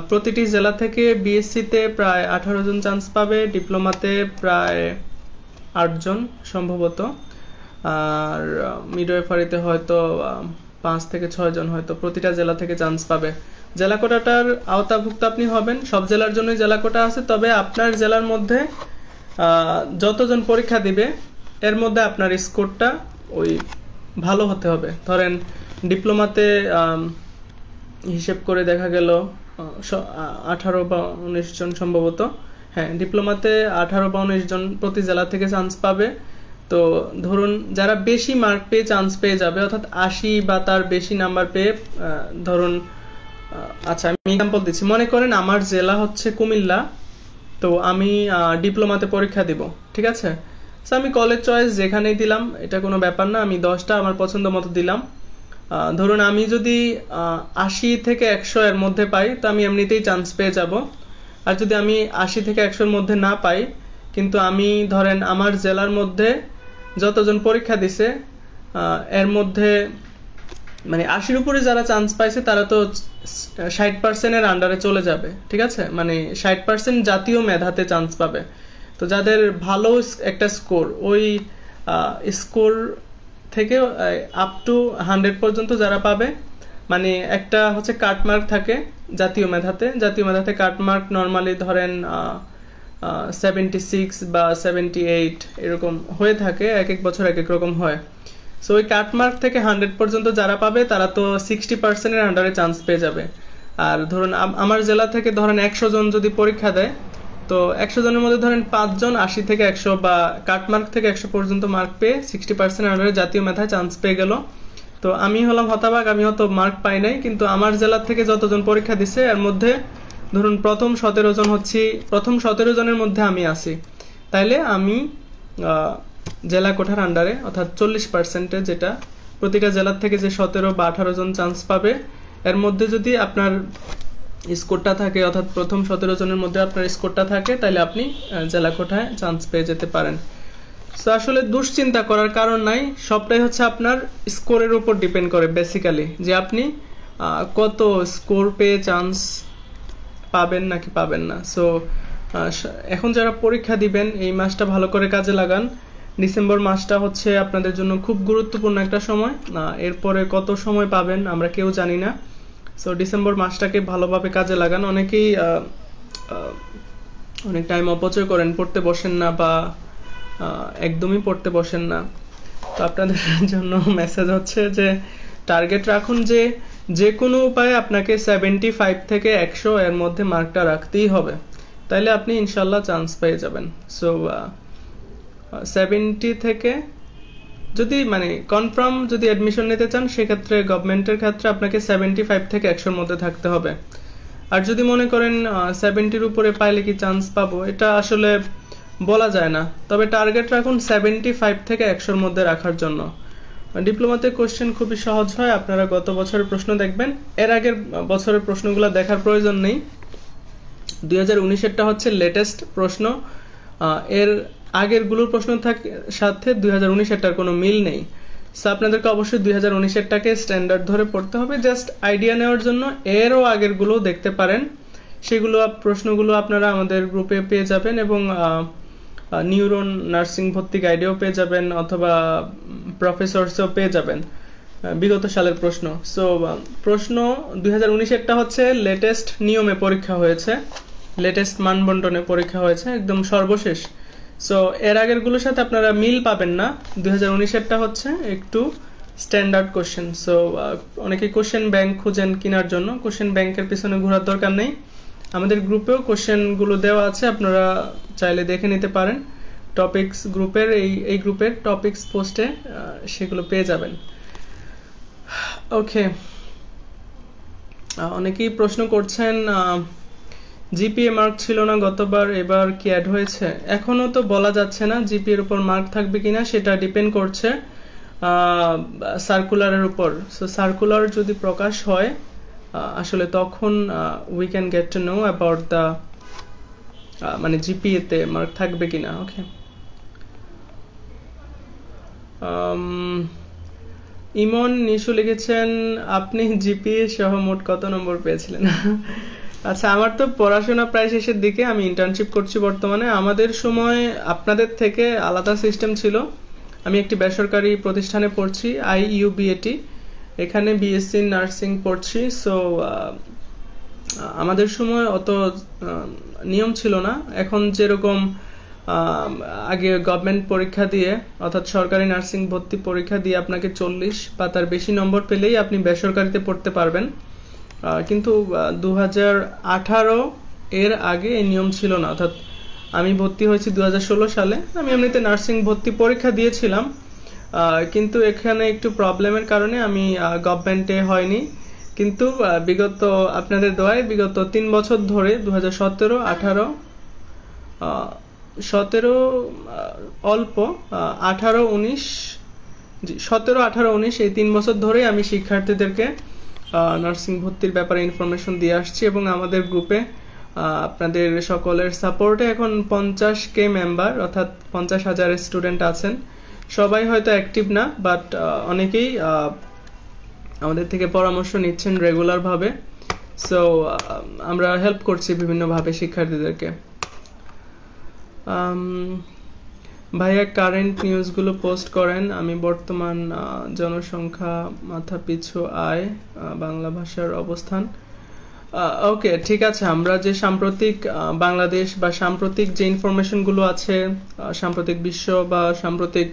S1: প্রতিটি জেলা থেকে বিএসসিতে প্রায় 18 জন চান্স পাবে, ডিপ্লোমাতে প্রায় 8 জন সম্ভবত, আর মিডওয়াইফারিতে হয়তো 5 থেকে 6 জন হয়তো প্রতিটা জেলা থেকে চান্স পাবে। জেলা কোটাটার আওতাভুক্ত আপনি হবেন, সব জেলার জন্যই জেলা কোটা আছে। তবে আপনার জেলার মধ্যে যতজন পরীক্ষা দিবে এর মধ্যে আপনার স্কোরটা ওই ভালো হতে হবে। ধরেন ডিপ্লোমাতে হিসেব করে দেখা গেল 18 বা 19 জন সম্ভবত, হ্যাঁ ডিপ্লোমাতে 18 বা 19 জন প্রতি জেলা থেকে চান্স পাবে। তো ধরুন যারা বেশি মার্ক পেয়ে চান্স পেয়ে যাবে, অর্থাৎ 80 বা তার বেশি নাম্বার পেয়ে, ধরুন আচ্ছা আমি এক্সাম্পল দিচ্ছি, মনে করেন আমার জেলা হচ্ছে কুমিল্লা, তো আমি ডিপ্লোমাতে পরীক্ষা দিব, ঠিক আছে? সো আমি কলেজ চয়েস যেখানেই দিলাম এটা কোনো ব্যাপার না, আমি 10টা আমার পছন্দ মতো দিলাম। ধরুন আমি যদি 80 থেকে 100 এর মধ্যে পাই তো আমি এমনিতেই চান্স পেয়ে যাব। আর যদি আমি 80 থেকে 100 এর মধ্যে না পাই, কিন্তু আমি ধরেন আমার জেলার মধ্যে যতজন পরীক্ষা দিছে এর মধ্যে মানে 80-র উপরে যারা চান্স পাইছে তারা তো 60% এর আন্ডারে চলে যাবে, ঠিক আছে? মানে 60% জাতীয় মেধাতে চান্স পাবে। তো যাদের ভালো একটা স্কোর, ওই স্কোর থেকে আপ টু 100 পর্যন্ত যারা পাবে, মানে একটা হচ্ছে কাটমার্ক থাকে জাতীয় মেধাতে কাটমার্ক নর্মালি ধরেন 76 বা 78 এরকম হয়ে থাকে, এক এক বছর এক এক রকম হয়। সো ওই কাটমার্ক থেকে 100 পর্যন্ত যারা পাবে তারা তো 60%-এর আন্ডারে চান্স পেয়ে যাবে। আর ধরুন আমার জেলা থেকে ধরেন 100 জন যদি পরীক্ষা দেয়, তো 100 জনের মধ্যে ধরেন 5 জন 80 থেকে 100 বা কাটমার্ক থেকে 100 পর্যন্ত মার্ক পেয়ে 60% আন্ডারে জাতীয় মেধায় চান্স পেয়ে গেল। তো আমি হলাম হতবাক, আমি হয়তো মার্ক পাই নাই, কিন্তু আমার জেলা থেকে যতজন পরীক্ষা দিছে এর মধ্যে ধরুন প্রথম 17 জনের মধ্যে আমি আছি। তাইলে আমি জেলা কোঠার আন্ডারে অর্থাৎ 40%, যেটা প্রতিটা জেলার থেকে যে 17 বা 18 জন চান্স পাবে, এর মধ্যে যদি আপনার স্কোরটা থাকে, অর্থাৎ প্রথম 17 জনের মধ্যে আপনার স্কোরটা থাকে, তাহলে আপনি জেলা কোঠায় চান্স পেয়ে যেতে পারেন। সো আসলে দুশ্চিন্তা করার কারণ নাই, সবটাই হচ্ছে আপনার স্কোরের উপর ডিপেন্ড করে বেসিক্যালি, যে আপনি কত স্কোর পেয়ে চান্স পাবেন নাকি পাবেন না। সো এখন যারা পরীক্ষা দিবেন এই মাসটা ভালো করে কাজে লাগান। ডিসেম্বর মাসটা হচ্ছে আপনাদের জন্য খুব গুরুত্বপূর্ণ একটা সময়। এরপরে কত সময় পাবেন আমরা কেউ জানি না। সো ডিসেম্বর মাসটাকে ভালোভাবে কাজে লাগান। অনেকেই অনেক টাইম অপচয় করেন, পড়তে বসেন না বা একদমই পড়তে বসেন না। তো আপনাদের জন্য মেসেজ হচ্ছে যে টার্গেট রাখুন যে কোনো উপায়ে আপনাকে 75 থেকে 100 এর মধ্যে মার্কটা রাখতেই হবে, তাইলে আপনি ইনশাল্লাহ চান্স পেয়ে যাবেন। সো 70 থেকে যদি মানে কনফার্ম যদি অ্যাডমিশন নিতে চান, সেক্ষেত্রে গভর্নমেন্টের ক্ষেত্রে আপনাকে 75 থেকে 100 মধ্যে থাকতে হবে। আর যদি মনে করেন 70-র উপরে পাইলে কি চান্স পাবো, এটা আসলে বলা যায় না, তবে টার্গেট রাখুন 75 থেকে 100-র মধ্যে রাখার জন্য। ডিপ্লোমাতে কোশ্চেন খুবই সহজ হয়, আপনারা গত বছরের প্রশ্ন দেখবেন, এর আগের বছরের প্রশ্নগুলো দেখার প্রয়োজন নেই। 2019-এরটা হচ্ছে লেটেস্ট প্রশ্ন, এর আগের গুলোর প্রশ্ন সাথে 2019-এরটার কোনো মিল নেই। সো আপনাদেরকে অবশ্যই 2019-এরটাকে স্ট্যান্ডার্ড ধরে পড়তে হবে, জাস্ট আইডিয়া নেওয়ার জন্য। এরও আগের গুলো দেখতে পারেন, সেগুলো প্রশ্নগুলো আপনারা আমাদের গ্রুপে পেয়ে যাবেন, এবং নিউরন নার্সিং ভর্তি গাইডেও পেয়ে যাবেন, অথবা প্রফেসরসেও পেয়ে যাবেন বিগত সালের প্রশ্ন। সো প্রশ্ন 2019-এরটা হচ্ছে লেটেস্ট নিয়মে পরীক্ষা হয়েছে, লেটেস্ট মানবন্টনে পরীক্ষা হয়েছে, একদম সর্বশেষ। সো এর আগের গুলোর সাথে আপনারা মিল পাবেন না। 2019-এরটা হচ্ছে একটু স্ট্যান্ডার্ড কোশ্চেন। সো অনেকে কোশ্চেন ব্যাংক খুঁজেন কেনার জন্য, কোশ্চেন ব্যাংকের পিছনে ঘোরার দরকার নেই। আমাদের গ্রুপেও কোশ্চেন গুলো দেওয়া আছে, আপনারা চাইলে দেখে নিতে পারেন। টপিকস গ্রুপের এই গ্রুপের টপিকস পোস্টে সেগুলো পেয়ে যাবেন। ওকে, অনেকেই প্রশ্ন করছেন জিপিএ মার্ক ছিল না গতবার, এবার কি অ্যাড হয়েছে? এখনো তো বলা যাচ্ছে না জিপিএ এর উপর মার্ক থাকবে কিনা, সেটা ডিপেন্ড করছে সার্কুলারের উপর। সো সার্কুলার যদি প্রকাশ হয় আসলে তখন we can get to know about the মানে জিপিএ তে মার্ক থাকবে কিনা। ওকে, ইমন নিশু লিখেছেন আপনি জিপিএ সহ মোট কত নম্বর পেয়েছিলেন? আচ্ছা, আমার তো পড়াশোনা প্রায় শেষের দিকে, আমি ইন্টার্নশিপ করছি বর্তমানে। আমাদের সময় আপনাদের থেকে আলাদা সিস্টেম ছিল। আমি একটি বেসরকারি প্রতিষ্ঠানে পড়ছি, IUBAT, এখানে বিএসসি নার্সিং পড়ছি। সো আমাদের সময় অত নিয়ম ছিল না। এখন যেরকম আগে গভর্নমেন্ট পরীক্ষা দিয়ে, অর্থাৎ সরকারি নার্সিং ভর্তি পরীক্ষা দিয়ে আপনাকে 40 বা তার বেশি নম্বর পেলেই আপনি বেসরকারিতে পড়তে পারবেন, কিন্তু 2018 এর আগে এই নিয়ম ছিল না। অর্থাৎ আমি ভর্তি হয়েছি 2016 সালে। আমি এমনিতে নার্সিং ভর্তি পরীক্ষা দিয়েছিলাম, কিন্তু এখানে একটু প্রবলেমের কারণে আমি গভর্নমেন্টে হয়নি। কিন্তু বিগত আপনাদের দোয়ায় বিগত 3 বছর ধরে 2017, 18, 17 অল্প, 18, 19, 17, 18, 19 এই 3 বছর ধরে আমি শিক্ষার্থীদেরকে নার্সিং ভর্তির ব্যাপারে ইনফরমেশন দিয়ে আসছি, এবং আমাদের গ্রুপে আপনাদের সকলের সাপোর্টে এখন 50K মেম্বার, অর্থাৎ 50,000 স্টুডেন্ট আছেন। সবাই হয়তো অ্যাক্টিভ না, বাট অনেকেই আমাদের থেকে পরামর্শ নিচ্ছেন রেগুলার ভাবে। সো আমরা হেল্প করছি বিভিন্নভাবে শিক্ষার্থীদেরকে। ভাইয়া কারেন্ট নিউজগুলো পোস্ট করেন। আমি বর্তমান জনসংখ্যা, মাথা পিছু আয়, বাংলা ভাষার অবস্থান। ওকে, ঠিক আছে। আমরা যে সাম্প্রতিক বাংলাদেশ বা সাম্প্রতিক যে ইনফরমেশন গুলো আছে, সাম্প্রতিক বিশ্ব বা সাম্প্রতিক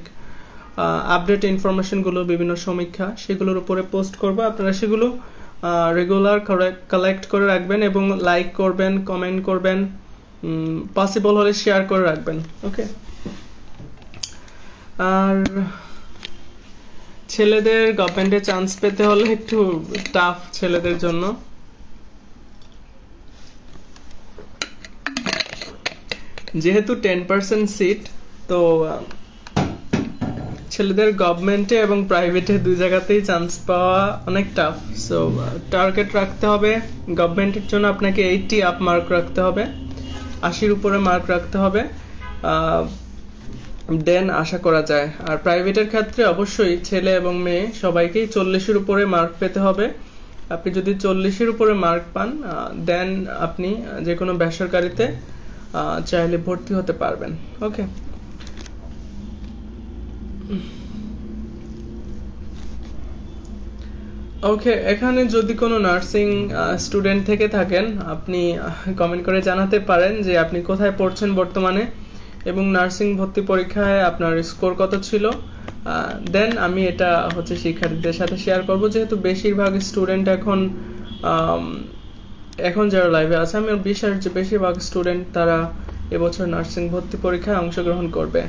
S1: আপডেট ইনফরমেশনগুলো, বিভিন্ন সমীক্ষা, সেগুলোর উপরে পোস্ট করব। আপনারা সেগুলো রেগুলার কালেক্ট করে রাখবেন এবং লাইক করবেন, কমেন্ট করবেন, পসিবল হলে শেয়ার করে রাখবেন। ওকে। আর ছেলেদের গভর্নমেন্টে চান্স পেতে হলে একটু টাফ ছেলেদের জন্য। যেহেতু 10% সিট, তো ছেলেদের গভর্নমেন্টে এবং প্রাইভেটে দুই জায়গাতেই চান্স পাওয়া অনেক টাফ। সো টার্গেট রাখতে হবে গভর্নমেন্টের জন্য, আপনাকে 80 আপ মার্ক রাখতে হবে, 80-র উপরে মার্ক রাখতে হবে, দেন আশা করা যায়। আর প্রাইভেটের ক্ষেত্রে অবশ্যই ছেলে এবং মেয়ে সবাইকেই 40-এর উপরে মার্ক পেতে হবে। আপনি যদি 40-এর উপরে মার্ক পান, দেন আপনি যে কোনো বেসরকারিতে চাইলে ভর্তি হতে পারবেন। ওকে। ওকে, এখানে যদি কোনো নার্সিং স্টুডেন্ট থেকে থাকেন, আপনি কমেন্ট করে জানাতে পারেন যে আপনি কোথায় পড়ছেন বর্তমানে এবং নার্সিং ভর্তি পরীক্ষায় আপনার স্কোর কত ছিল। দেন আমি এটা শিক্ষার্থীদের সাথে শেয়ার করব, যেহেতু বেশিরভাগ স্টুডেন্ট এখন যারা লাইভে আছে, আমি বিশ্বাস যে বেশিরভাগ স্টুডেন্ট তারা এবছর নার্সিং ভর্তি পরীক্ষায় অংশগ্রহণ করবে।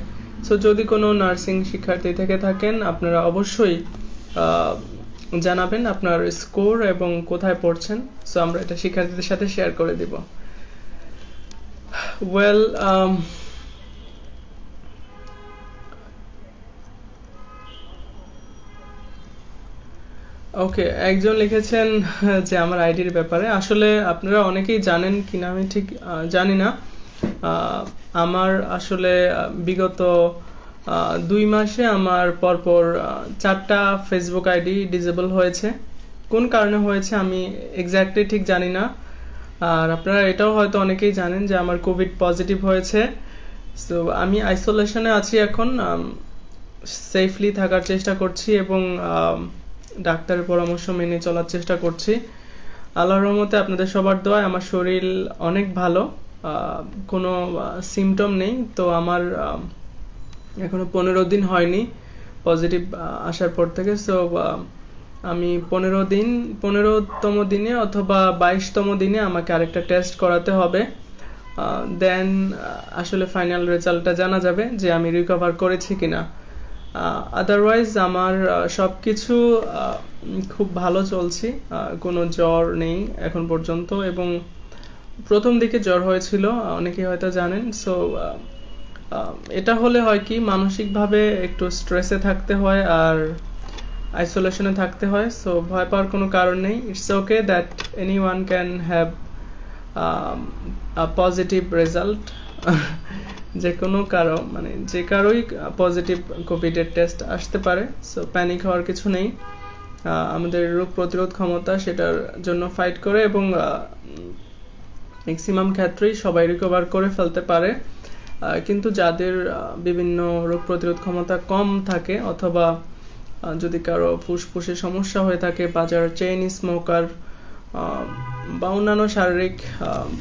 S1: সো যদি কোনো নার্সিং শিক্ষার্থী থেকে থাকেন, আপনারা অবশ্যই জানাবেন আপনার স্কোর এবং কোথায় পড়ছেন। সো আমরা এটা শিক্ষার্থীদের সাথে শেয়ার করে দিব। ওয়েল, ওকে, একজন লিখেছেন যে আমার আইডির ব্যাপারে। আসলে আপনারা অনেকেই জানেন কিনা আমি ঠিক জানি না। আমার আসলে বিগত 2 মাসে আমার পরপর 4টা ফেসবুক আইডি ডিসেবল হয়েছে। কোন কারণে হয়েছে আমি এক্স্যাক্টলি ঠিক জানি না। আর আপনারা এটাও হয়তো অনেকেই জানেন যে আমার কোভিড পজিটিভ হয়েছে। সো আমি আইসোলেশনে আছি এখন, সেফলি থাকার চেষ্টা করছি এবং ডাক্তারের পরামর্শ মেনে চলার চেষ্টা করছি। আল্লাহর রহমতে আপনাদের সবার দোয়ায় আমার শরীর অনেক ভালো, কোনো সিমটম নেই। তো আমার এখনো 15 দিন হয়নি পজিটিভ আসার পর থেকে। সো আমি 15তম দিনে অথবা 22তম দিনে আমাকে আরেকটা টেস্ট করাতে হবে। দেন আসলে ফাইনাল রেজাল্টটা জানা যাবে যে আমি রিকভার করেছি কিনা। আদারওয়াইজ আমার সবকিছু খুব ভালো চলছে, কোনো জ্বর নেই এখন পর্যন্ত। এবং প্রথম দিকে জ্বর হয়েছিল, অনেকেই হয়তো জানেন। সো এটা হলে হয় কি, মানসিকভাবে একটু স্ট্রেসে থাকতে হয় আর আইসোলেশনে থাকতে হয়। সো ভয় পাওয়ার কোনো কারণ নেই। It's okay that anyone can have a positive result. যে কোনো যে কারোই পজিটিভ কোভিডের টেস্ট আসতে পারে। সো প্যানিক হওয়ার কিছু নেই। আমাদের রোগ প্রতিরোধ ক্ষমতা সেটার জন্য ফাইট করে এবং ম্যাক্সিমাম ক্ষেত্রেই সবাই রিকভার করে ফেলতে পারে। কিন্তু যাদের বিভিন্ন রোগ প্রতিরোধ ক্ষমতা কম থাকে, অথবা যদি কারো ফুসফুসে সমস্যা হয়ে থাকে বা যারা চেইন স্মোকার বা অন্যান্য শারীরিক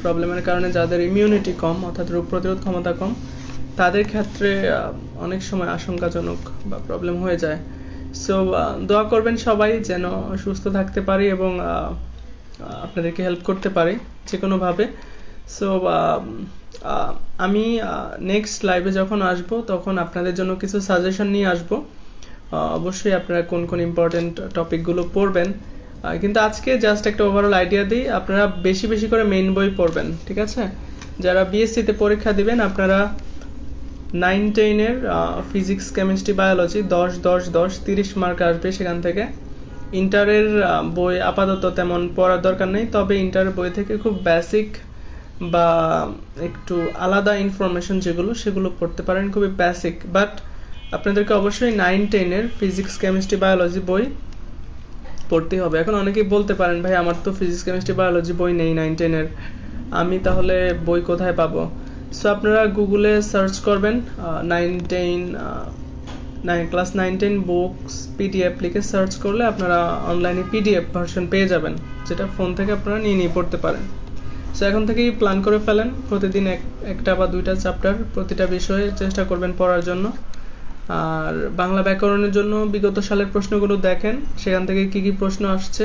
S1: প্রবলেমের কারণে যাদের ইমিউনিটি কম, অর্থাৎ রোগ প্রতিরোধ ক্ষমতা কম, তাদের ক্ষেত্রে অনেক সময় আশঙ্কাজনক বা প্রবলেম হয়ে যায়। সো দোয়া করবেন সবাই যেন সুস্থ থাকতে পারি এবং আপনাদেরকে হেল্প করতে পারি যে কোনোভাবে। সো আমি নেক্সট লাইভে যখন আসব তখন আপনাদের জন্য কিছু সাজেশন নিয়ে আসব। অবশ্যই আপনারা কোন কোন ইম্পর্টেন্ট টপিকগুলো পড়বেন, কিন্তু আজকে জাস্ট একটা ওভারঅল আইডিয়া দিই। আপনারা বেশি বেশি করে মেইন বই পড়বেন, ঠিক আছে? যারা বিএসসিতে পরীক্ষা দিবেন, আপনারা 9-10-এর ফিজিক্স, কেমিস্ট্রি, বায়োলজি 10-10-10 30 মার্ক আসবে সেখান থেকে। ইন্টারের বই আপাতত তেমন পড়ার দরকার নেই, তবে ইন্টারের বই থেকে খুব বেসিক বা একটু আলাদা ইনফরমেশন সেগুলো পড়তে পারেন, খুবই বেসিক। বাট আপনাদেরকে অবশ্যই 9-10-এর ফিজিক্স, কেমিস্ট্রি, বায়োলজি বই পড়তে হবে। এখন অনেকেই বলতে পারেন, ভাই আমার তো ফিজিক্স, কেমিস্ট্রি, বায়োলজি বই নেই 9-10-এর, আমি তাহলে বই কোথায় পাবো? সো আপনারা গুগলে সার্চ করবেন ক্লাস 9-10 বুকস পিডিএফ লিখে সার্চ করলে আপনারা অনলাইনে পিডিএফ ভার্সন পেয়ে যাবেন, যেটা ফোন থেকে আপনারা নিয়ে পড়তে পারেন। সো এখন থেকেই প্ল্যান করে ফেলেন, প্রতিদিন একটা বা 2টা চ্যাপ্টার প্রতিটা বিষয়ে চেষ্টা করবেন পড়ার জন্য। আর বাংলা ব্যাকরণের জন্য বিগত সালের প্রশ্নগুলো দেখেন, সেখান থেকে কি কি প্রশ্ন আসছে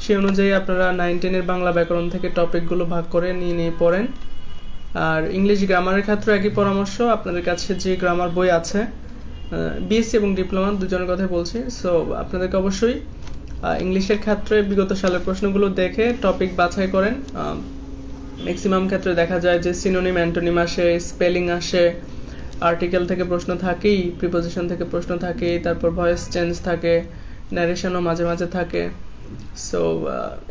S1: সেই অনুযায়ী আপনারা 9-10 এর বাংলা ব্যাকরণ থেকে টপিকগুলো ভাগ করে নিয়ে নিয়ে পড়েন। আর ইংলিশ গ্রামারের ক্ষেত্রে একই পরামর্শ, আপনাদের কাছে যে গ্রামার বই আছে, বিএসসি এবং ডিপ্লোমা দুজনের কথাই বলছি, সো আপনাদেরকে অবশ্যই ইংলিশের ক্ষেত্রে বিগত সালের প্রশ্নগুলো দেখে টপিক বাছাই করেন। ম্যাক্সিমাম ক্ষেত্রে দেখা যায় যে সিনোনিম অ্যান্টোনিম আসে, স্পেলিং আসে, আর্টিকেল থেকে প্রশ্ন থাকেই, প্রিপোজিশন থেকে প্রশ্ন থাকেই, তারপর ভয়েস চেঞ্জ থাকে, ন্যারেশনও মাঝে মাঝে থাকে। সো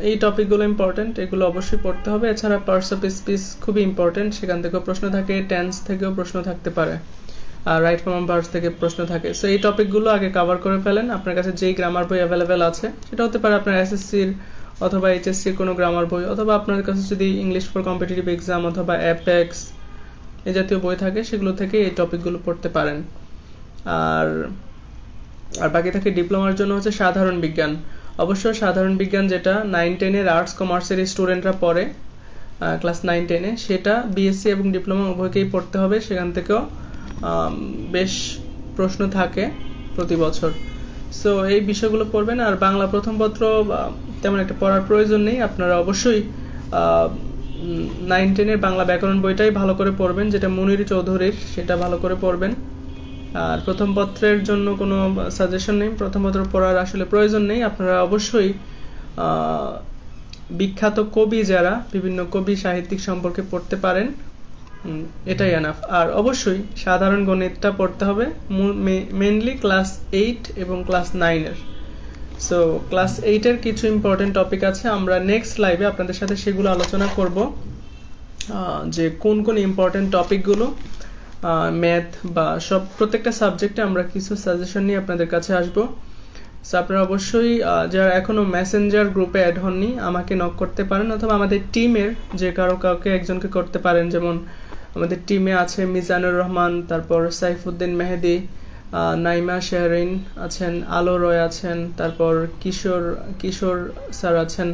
S1: এই টপিকগুলো ইম্পর্টেন্ট, এগুলো অবশ্যই পড়তে হবে। এছাড়া পার্টস অফ স্পিচ খুবই ইম্পর্টেন্ট, সেখান থেকেও প্রশ্ন থাকে, টেন্স থেকেও প্রশ্ন থাকতে পারে, আর রাইট ফর্ম ভার্বস থেকে প্রশ্ন থাকে। সো এই টপিকগুলো আগে কভার করে ফেলেন। আপনার কাছে যেই গ্রামার বই অ্যাভেলেবেল আছে, সেটা হতে পারে আপনার এসএসসির অথবা এইচএসসির কোনো গ্রামার বই, অথবা আপনার কাছে যদি ইংলিশ ফর কম্পিটিটিভ এক্সাম অথবা অ্যাপেক্স এই জাতীয় বই থাকে, সেগুলো থেকে এই টপিকগুলো পড়তে পারেন। আর বাকি থাকে ডিপ্লোমার জন্য হচ্ছে সাধারণ বিজ্ঞান। অবশ্য সাধারণ বিজ্ঞান যেটা 9-10 এর আর্টস কমার্সের স্টুডেন্টরা পড়ে ক্লাস 9-10 সেটা বিএসসি এবং ডিপ্লোমা উভয়কেই পড়তে হবে। সেখান থেকেও বেশ প্রশ্ন থাকে প্রতি বছর। সো এই বিষয়গুলো পড়বেন। আর বাংলা প্রথম পত্র তেমন একটা পড়ার প্রয়োজন নেই, আপনারা অবশ্যই 9-10 এর বাংলা ব্যাকরণ বইটাই ভালো করে পড়বেন, যেটা মুনির চৌধুরীর, সেটা ভালো করে পড়বেন। আর প্রথম পত্রের জন্য কোনো সাজেশন নেই, প্রথম পত্র পড়ার আসলে প্রয়োজন নেই। আপনারা অবশ্যই বিখ্যাত কবি যারা, বিভিন্ন কবি সাহিত্যিক সম্পর্কে পড়তে পারেন, এটাই এনাফ। আর অবশ্যই সাধারণ গণিতটা পড়তে হবে, মেইনলি ক্লাস 8 এবং ক্লাস 9 এর। সো ক্লাস 8 এর কিছু ইম্পর্টেন্ট টপিক আছে, আমরা নেক্সট লাইভে আপনাদের সাথে সেগুলো আলোচনা করব, যে কোন কোন ইম্পর্টেন্ট টপিকগুলো, ম্যাথ বা প্রত্যেকটা সাবজেক্টে আমরা কিছু সাজেশন নিয়ে আপনাদের কাছে আসবো। সো আপনারা অবশ্যই যারা এখনো মেসেঞ্জার গ্রুপে অ্যাড হননি, আমাকে নক করতে পারেন, অথবা আমাদের টিমের যে কাউকে একজনকে করতে পারেন। যেমন আমাদের টিমে আছে মিজানুর রহমান, তারপর সাইফুদ্দিন মেহেদি, নাইমা শেহরিন আছেন, আলো রয় আছেন, তারপর কিশোর স্যার আছেন,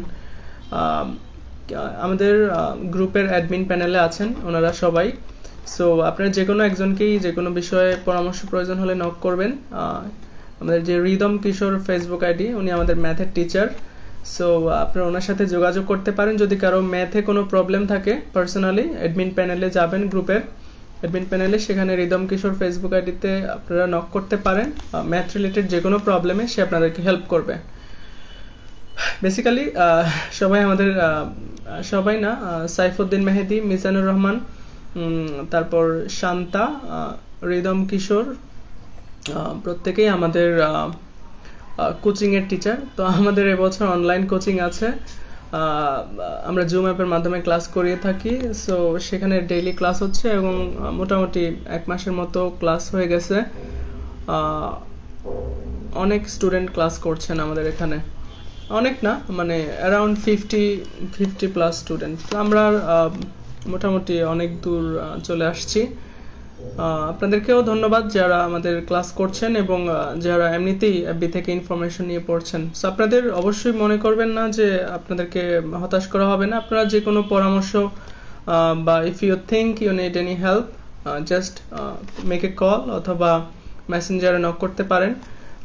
S1: আমাদের গ্রুপের অ্যাডমিন প্যানেলে আছেন ওনারা সবাই। সো আপনারা যে কোনো একজনকেই যে কোনো বিষয়ে পরামর্শ প্রয়োজন হলে নক করবেন। আমাদের যে রিদম কিশোর ফেসবুক আইডি, উনি আমাদের ম্যাথের টিচার। সো আপনারা ওনার সাথে যোগাযোগ করতে পারেন যদি কারো ম্যাথে কোনো প্রবলেম থাকে। পার্সোনালি অ্যাডমিন প্যানেলে যাবেন, গ্রুপের অ্যাডমিন প্যানেলে, সেখানে রিদম কিশোর ফেসবুক আইডিতে আপনারা নক করতে পারেন। ম্যাথ রিলেটেড যে কোনো প্রবলেমে সে আপনাদেরকে হেল্প করবে। বেসিক্যালি সবাই না, সাইফুদ্দিন মেহেদি, মিজানুর রহমান, তারপর শান্তা, রিদম কিশোর, প্রত্যেকেই আমাদের কোচিং এর টিচার। তো আমাদের এবছর অনলাইন কোচিং আছে, আমরা জুম অ্যাপের মাধ্যমে ক্লাস করিয়ে থাকি। সো সেখানে ডেইলি ক্লাস হচ্ছে এবং মোটামুটি 1 মাসের মতো ক্লাস হয়ে গেছে। অনেক স্টুডেন্ট ক্লাস করছেন আমাদের এখানে, অনেক না মানে অ্যারাউন্ড 50 প্লাস স্টুডেন্ট। তো আমরা মোটামুটি অনেক দূর চলে আসছি। আপনাদেরকেও ধন্যবাদ যারা আমাদের ক্লাস করছেন এবং যারা এমনিতেই এফবি থেকে ইনফরমেশন নিয়ে পড়ছেন। সো আপনাদের অবশ্যই মনে করবেন না যে আপনাদেরকে হতাশ করা হবে না। আপনারা যে কোনো পরামর্শ বা if you think you need any help, just make a call অথবা মেসেঞ্জারে নক করতে পারেন।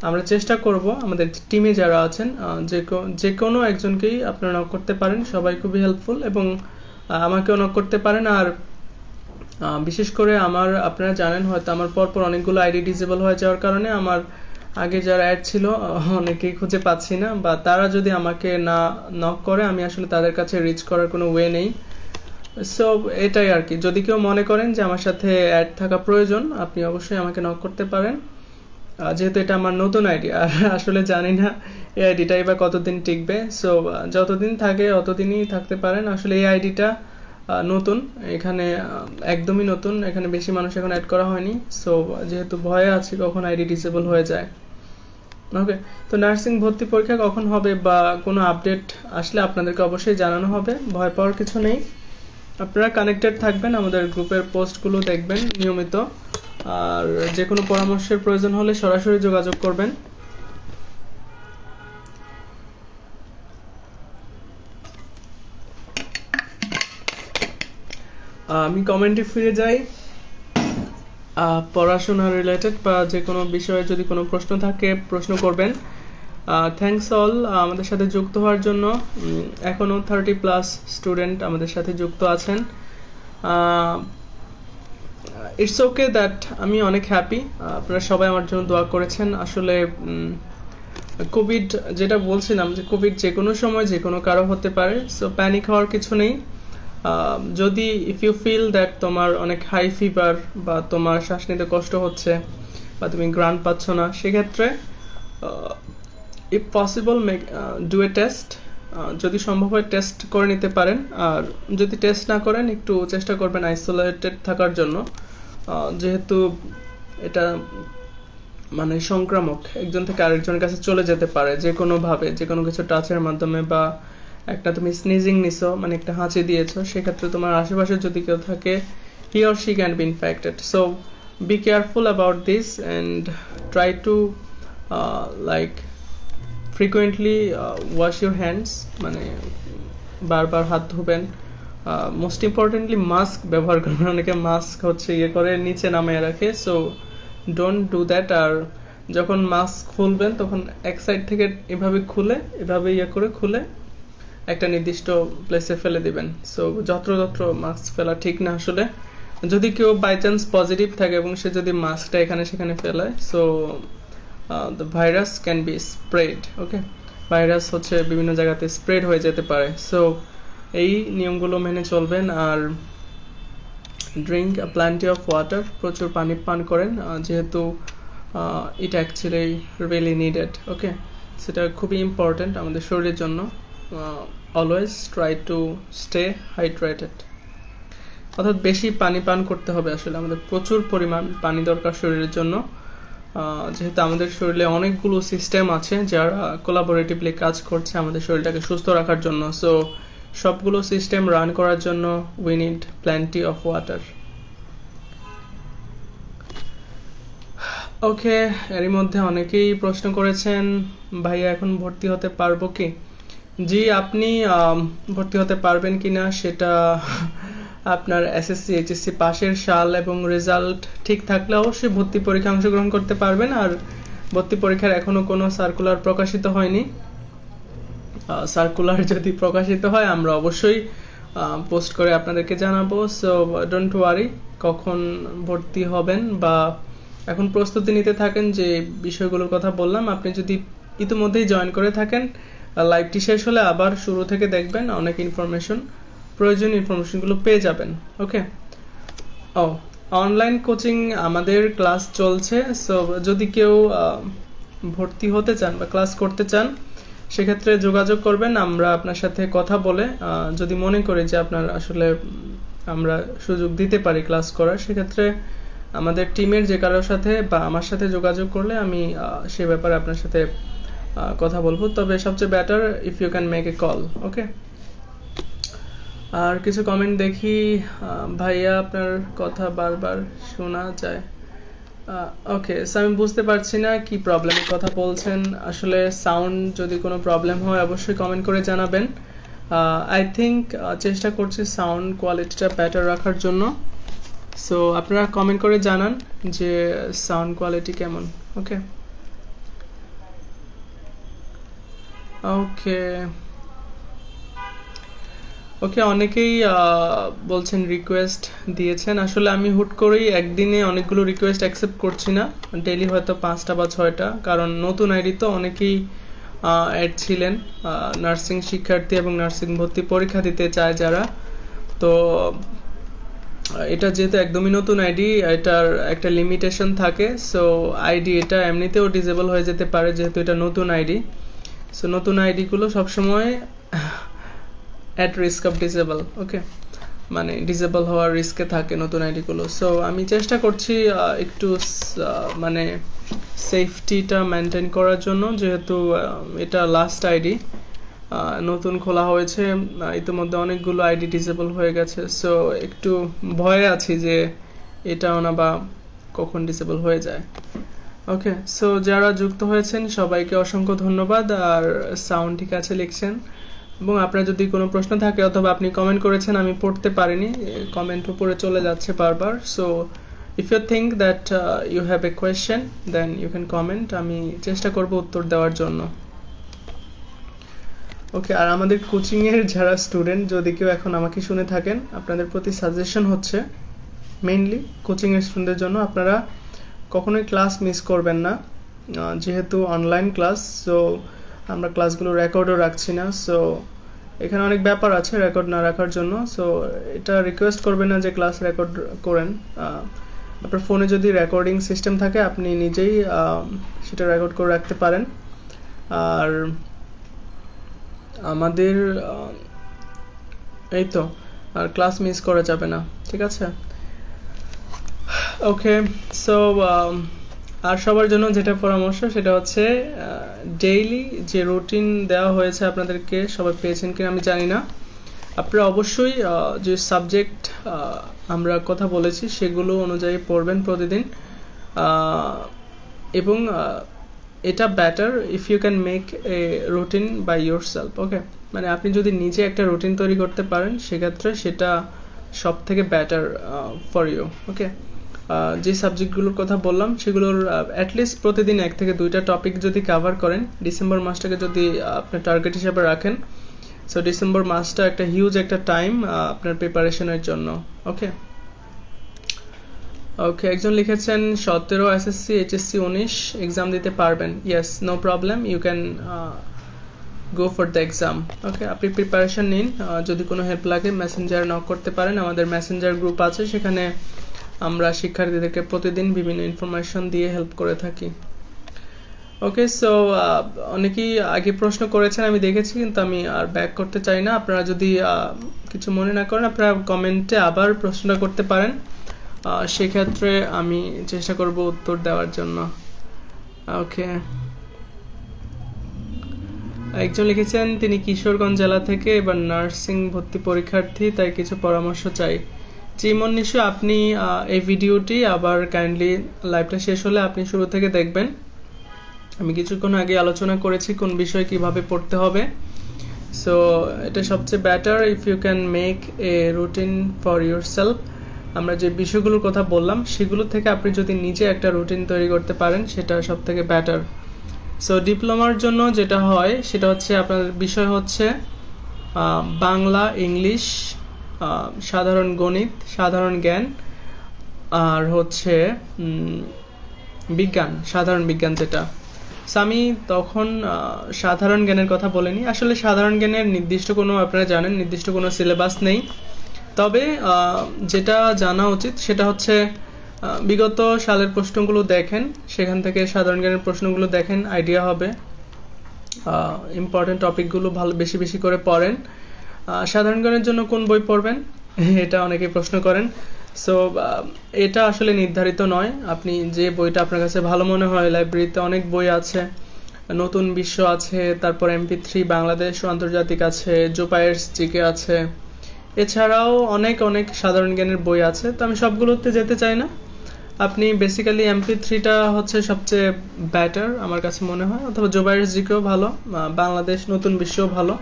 S1: আমরা চেষ্টা করব, আমাদের টিমে যারা আছেন যে কোনো একজনকেই আপনারা নক করতে পারেন, সবাই খুবই হেল্পফুল, এবং আমাকেও নক করতে পারেন। আর বিশেষ করে আপনারা জানেন হয়তো আমার পরপর অনেকগুলো আইডি ডিসেবল হয়ে যাওয়ার কারণে আমার আগে যারা অ্যাড ছিল অনেকেই খুঁজে পাচ্ছি না, বা তারা যদি আমাকে না নক করে আমি আসলে তাদের কাছে রিচ করার কোনো ওয়ে নেই। সো এটাই আর কি। যদি কেউ মনে করেন যে আমার সাথে অ্যাড থাকা প্রয়োজন, আপনি অবশ্যই আমাকে নক করতে পারেন, যেহেতু এটা আমার নতুন আইডি। আর আসলে জানি না এই আইডিটাই বা কতদিন টিকবে। সো যতদিন থাকে অতদিনই থাকতে পারেন। আসলে এই আইডিটা নতুন, এখানে একদমই নতুন, এখানে বেশি মানুষ এখন অ্যাড করা হয়নি। সো যেহেতু ভয়ে আছি কখন আইডি ডিসেবল হয়ে যায়। ওকে, তো নার্সিং ভর্তি পরীক্ষা কখন হবে বা কোনো আপডেট আসলে আপনাদেরকে অবশ্যই জানানো হবে, ভয় পাওয়ার কিছু নেই। আপনারা কানেক্টেড থাকবেন, আমাদের গ্রুপের পোস্টগুলো দেখবেন নিয়মিত, আর যে কোনো পরামর্শের প্রয়োজন হলে সরাসরি যোগাযোগ করবেন। আমি কমেন্টে ফিরে যাই। পড়াশোনা রিলেটেড বা যে কোনো বিষয়ে যদি কোনো প্রশ্ন থাকে প্রশ্ন করবেন। থ্যাঙ্কস অল আমাদের সাথে যুক্ত হওয়ার জন্য। এখনও 30+ স্টুডেন্ট আমাদের সাথে যুক্ত আছেন। ইটস ওকে দ্যাট আমি অনেক হ্যাপি, আপনারা সবাই আমার জন্য দোয়া করেছেন। আসলে কোভিড যেটা বলছিলাম যে কোভিড যে কোনো সময় যে কোনো কারো হতে পারে, সো প্যানিক হওয়ার কিছু নেই। যদি ইফ ইউ ফিল দ্যাট তোমার অনেক হাই ফিভার বা তোমার শ্বাস নিতে কষ্ট হচ্ছে বা তুমি গ্রান্ট পাচ্ছ না, সেক্ষেত্রে if possible do a test. যদি সম্ভব হয় টেস্ট করে নিতে পারেন, আর যদি টেস্ট না করেন একটু চেষ্টা করবেন আইসোলেটেড থাকার জন্য, যেহেতু এটা মানে সংক্রামক, একজন থেকে আরেকজনের কাছে চলে যেতে পারে যে কোনোভাবে, যে কোনো কিছু টাচের মাধ্যমে, বা একটা তুমি স্নিজিং নিছো মানে একটা হাঁচি দিয়েছো, সেক্ষেত্রে তোমার আশেপাশে যদি কেউ থাকে he or she can be infected. So be careful about this and try to like frequently wash your hands, মানে বারবার হাত ধুবেন। মোস্ট ইম্পর্টেন্টলি মাস্ক ব্যবহার করবেন। অনেকে মাস্ক হচ্ছে ইয়ে করে নিচে নামিয়ে রাখে, সো ডোন্ট ডু দ্যাট। আর যখন মাস্ক খুলবেন তখন এক সাইড থেকে এভাবে খুলে, এভাবে ইয়ে করে খুলে একটা নির্দিষ্ট প্লেসে ফেলে দিবেন। সো যত্রতত্র মাস্ক ফেলা ঠিক না আসলে। যদি কেউ বাই চান্স পজিটিভ থাকে এবং সে যদি মাস্কটা এখানে সেখানে ফেলায়, so the virus can be spread. Okay, virus হচ্ছে বিভিন্ন জায়গাতে স্প্রেড হয়ে যেতে পারে। সো এই নিয়মগুলো মেনে চলবেন। আর ড্রিঙ্ক প্ল্যান্টি অফ ওয়াটার, প্রচুর পানি পান করেন, যেহেতু ইট অ্যাকচুয়ালি রিয়েলি নিডেড। ওকে, সেটা খুবই ইম্পর্টেন্ট আমাদের শরীরের জন্য। Always try to stay hydrated, অর্থাৎ বেশি পানি পান করতে হবে। আসলে আমাদের প্রচুর পরিমাণ পানি দরকার শরীরের জন্য, যেহেতু আমাদের শরীরে অনেকগুলো সিস্টেম আছে যারা কোলাবোরেটিভলি কাজ করছে আমাদের শরীরটাকে সুস্থ রাখার জন্য। সো সবগুলো সিস্টেম রান করার জন্য we need plenty of water. Okay, এরই মধ্যে অনেকেই প্রশ্ন করেছেন ভাইয়া এখন ভর্তি হতে পারবো কি? জি, আপনি ভর্তি হতে পারবেন কিনা সেটা আপনার এসএসসি এইচএসসি পাশের সাল এবং রেজাল্ট ঠিক থাকলে অবশ্যই ভর্তি পরীক্ষা অংশগ্রহণ করতে পারবেন। আর ভর্তি পরীক্ষার এখনো কোনো সার্কুলার প্রকাশিত হয়নি। সার্কুলার যদি প্রকাশিত হয় আমরা অবশ্যই পোস্ট করে আপনাদেরকে জানাবো। সো ডোন্ট ওয়ারি, কখন ভর্তি হবেন বা এখন প্রস্তুতি নিতে থাকেন যে বিষয়গুলোর কথা বললাম। আপনি যদি ইতিমধ্যেই জয়েন করে থাকেন, লাইভটি শেষ হলে আবার শুরু থেকে দেখবেন, অনেক প্রয়োজনীয় ইনফরমেশনগুলো পেয়ে যাবেন। ওকে, অনলাইন কোচিং আমাদের ক্লাস চলছে। সো যদি কেউ ভর্তি হতে চান বা ক্লাস করতে চান, সেক্ষেত্রে যোগাযোগ করবেন। আমরা আপনার সাথে কথা বলে যদি মনে করি যে আপনার আসলে আমরা সুযোগ দিতে পারি ক্লাস করার, সেক্ষেত্রে আমাদের টিমের যে কারোর সাথে বা আমার সাথে যোগাযোগ করলে আমি সে ব্যাপারে আপনার সাথে কথা বলবো। তবে সবচেয়ে better if you can make a call. Okay, আর কিছু কমেন্ট দেখি। ভাইয়া আপনার কথা বারবার শোনা যায়। ওকে, আমি বুঝতে পারছি না কি প্রবলেমের কথা বলছেন। আসলে সাউন্ড যদি কোনো প্রবলেম হয় অবশ্যই কমেন্ট করে জানাবেন। আই থিঙ্ক চেষ্টা করছি সাউন্ড কোয়ালিটিটা বেটার রাখার জন্য। সো আপনারা কমেন্ট করে জানান যে সাউন্ড কোয়ালিটি কেমন। ওকে ওকে ওকে অনেকেই বলছেন রিকোয়েস্ট দিয়েছেন। আসলে আমি হুট করেই একদিনে অনেকগুলো রিকোয়েস্ট অ্যাকসেপ্ট করছি না, ডেইলি হয়তো 5টা বা 6টা, কারণ নতুন আইডি তো অনেকেই অ্যাড ছিলেন, নার্সিং শিক্ষার্থী এবং নার্সিং ভর্তি পরীক্ষা দিতে চায় যারা। তো এটা যেহেতু একদমই নতুন আইডি, এটার একটা লিমিটেশন থাকে। সো আইডি এটা এমনিতেও ডিসেবল হয়ে যেতে পারে যেহেতু এটা নতুন আইডি। সো নতুন আইডিগুলো সবসময় অ্যাট রিস্ক অফ ডিসেবল। ওকে, মানে ডিসেবল হওয়ার রিস্কে থাকে নতুন আইডিগুলো। সো আমি চেষ্টা করছি একটু মানে সেফটিটা মেনটেন করার জন্য, যেহেতু এটা লাস্ট আইডি, নতুন খোলা হয়েছে, ইতিমধ্যে অনেকগুলো আইডি ডিসেবল হয়ে গেছে। সো একটু ভয়ে আছি যে এটাও না বা কখন ডিসেবল হয়ে যায়। ওকে, সো যারা যুক্ত হয়েছেন সবাইকে অসংখ্য ধন্যবাদ। আর সাউন্ড ঠিক আছে লিখছেন, এবং আপনার যদি কোনো প্রশ্ন থাকে অথবা আপনি কমেন্ট করেছেন আমি পড়তে পারিনি, কমেন্ট উপরে চলে যাচ্ছে বারবার। So if you think that you have a question, then you can comment. আমি চেষ্টা করব উত্তর দেওয়ার জন্য। ওকে, আর আমাদের কোচিং এর যারা স্টুডেন্ট, যদি কেউ এখন আমাকে শুনে থাকেন, আপনাদের প্রতি সাজেশন হচ্ছে মেইনলি কোচিং এর স্টুডেন্টদের জন্য, আপনারা কখনোই ক্লাস মিস করবেন না। যেহেতু অনলাইন ক্লাস, সো আমরা ক্লাসগুলো রেকর্ডও রাখছি না, সো এখানে অনেক ব্যাপার আছে রেকর্ড না রাখার জন্য। সো এটা রিকোয়েস্ট করবেন না যে ক্লাস রেকর্ড করেন। আপনার ফোনে যদি রেকর্ডিং সিস্টেম থাকে, আপনি নিজেই সেটা রেকর্ড করে রাখতে পারেন। আর আমাদের এই তো, আর ক্লাস মিস করা যাবে না, ঠিক আছে? ওকে, সো আর সবার জন্য যেটা পরামর্শ সেটা হচ্ছে ডেইলি যে রুটিন দেওয়া হয়েছে আপনাদেরকে, সবাই পেয়েছেন কিনা আমি জানি না, আপনারা অবশ্যই যে সাবজেক্ট আমরা কথা বলেছি সেগুলো অনুযায়ী পড়বেন প্রতিদিন। এবং এটা better if you can make a routine by yourself. Okay, মানে আপনি যদি নিজে একটা রুটিন তৈরি করতে পারেন, সেক্ষেত্রে সেটা সব থেকে বেটার ফর ইউ। ওকে, যে সাবজেক্টগুলোর কথা বললাম সেগুলোর অ্যাটলিস্ট প্রতিদিন 1 থেকে 2টা টপিক যদি কভার করেন, ডিসেম্বর মাসটাকে যদি আপনার টার্গেট হিসেবে রাখেন, সো ডিসেম্বর মাসটা একটা হিউজ একটা টাইম আপনার প্রিপারেশনের জন্য। ওকে ওকে, একজন লিখেছেন 17 এসএসসি এইচএসসি 19 এক্সাম দিতে পারবেন। Yes, no problem, you can go for the exam. Okay, আপনি প্রিপারেশন নিন। যদি কোনো হেল্প লাগে মেসেঞ্জার নক করতে পারেন, আমাদের মেসেঞ্জার গ্রুপ আছে, সেখানে আমরা শিক্ষার্থীদেরকে প্রতিদিন বিভিন্ন ইনফরমেশন দিয়ে হেল্প করে থাকি। ওকে, সো অনেকেই আগে প্রশ্ন করেছেন আমি দেখেছি, কিন্তু আমি আর ব্যাক করতে চাই না। আপনারা যদি কিছু মনে না করেন, আপনারা কমেন্টে আবার প্রশ্নটা করতে পারেন, সেক্ষেত্রে আমি চেষ্টা করব উত্তর দেওয়ার জন্য। ওকে, একজন লিখেছেন তিনি কিশোরগঞ্জ জেলা থেকে, এবার নার্সিং ভর্তি পরীক্ষার্থী, তাই কিছু পরামর্শ চাই। চিমন নিশ্চয় আপনি এই ভিডিওটি আবার কাইন্ডলি লাইভটা শেষ হলে আপনি শুরু থেকে দেখবেন। আমি কিছুক্ষণ আগে আলোচনা করেছি কোন বিষয় কিভাবে পড়তে হবে। সো এটা সবচেয়ে better if you can make a routine for yourself. আমরা যে বিষয়গুলোর কথা বললাম সেগুলো থেকে আপনি যদি নিজে একটা রুটিন তৈরি করতে পারেন, সেটা সব থেকে বেটার। সো ডিপ্লোমার জন্য যেটা হয় সেটা হচ্ছে আপনার বিষয় হচ্ছে বাংলা, ইংলিশ, সাধারণ গণিত, সাধারণ জ্ঞান, আর হচ্ছে বিজ্ঞান, সাধারণ বিজ্ঞান যেটা। আমি তখন সাধারণ জ্ঞানের কথা বলিনি। আসলে সাধারণ জ্ঞানের নির্দিষ্ট কোনো, আপনারা জানেন, নির্দিষ্ট কোনো সিলেবাস নেই। তবে যেটা জানা উচিত সেটা হচ্ছে বিগত সালের প্রশ্নগুলো দেখেন, সেখান থেকে সাধারণ জ্ঞানের প্রশ্নগুলো দেখেন, আইডিয়া হবে। ইম্পর্টেন্ট টপিকগুলো ভালো বেশি বেশি করে পড়েন। সাধারণ জ্ঞানের জন্য কোন বই পড়বেন এটা অনেকেই প্রশ্ন করেন। সো এটা আসলে নির্ধারিত নয়, আপনি যে বইটা আপনার কাছে ভালো মনে হয়, লাইব্রেরিতে অনেক বই আছে, নতুন বিশ্ব আছে, তারপর MP3 বাংলাদেশ ও আন্তর্জাতিক আছে, জোপায়ার্স জিকে আছে, এছাড়াও অনেক অনেক সাধারণ জ্ঞানের বই আছে। তো আমি সবগুলোতে যেতে চাই না, আপনি বেসিক্যালি MP3টা হচ্ছে সবচেয়ে বেটার আমার কাছে মনে হয়, অথবা জোপায়ার্স জিকেও ভালো, বাংলাদেশ নতুন বিশ্বও ভালো।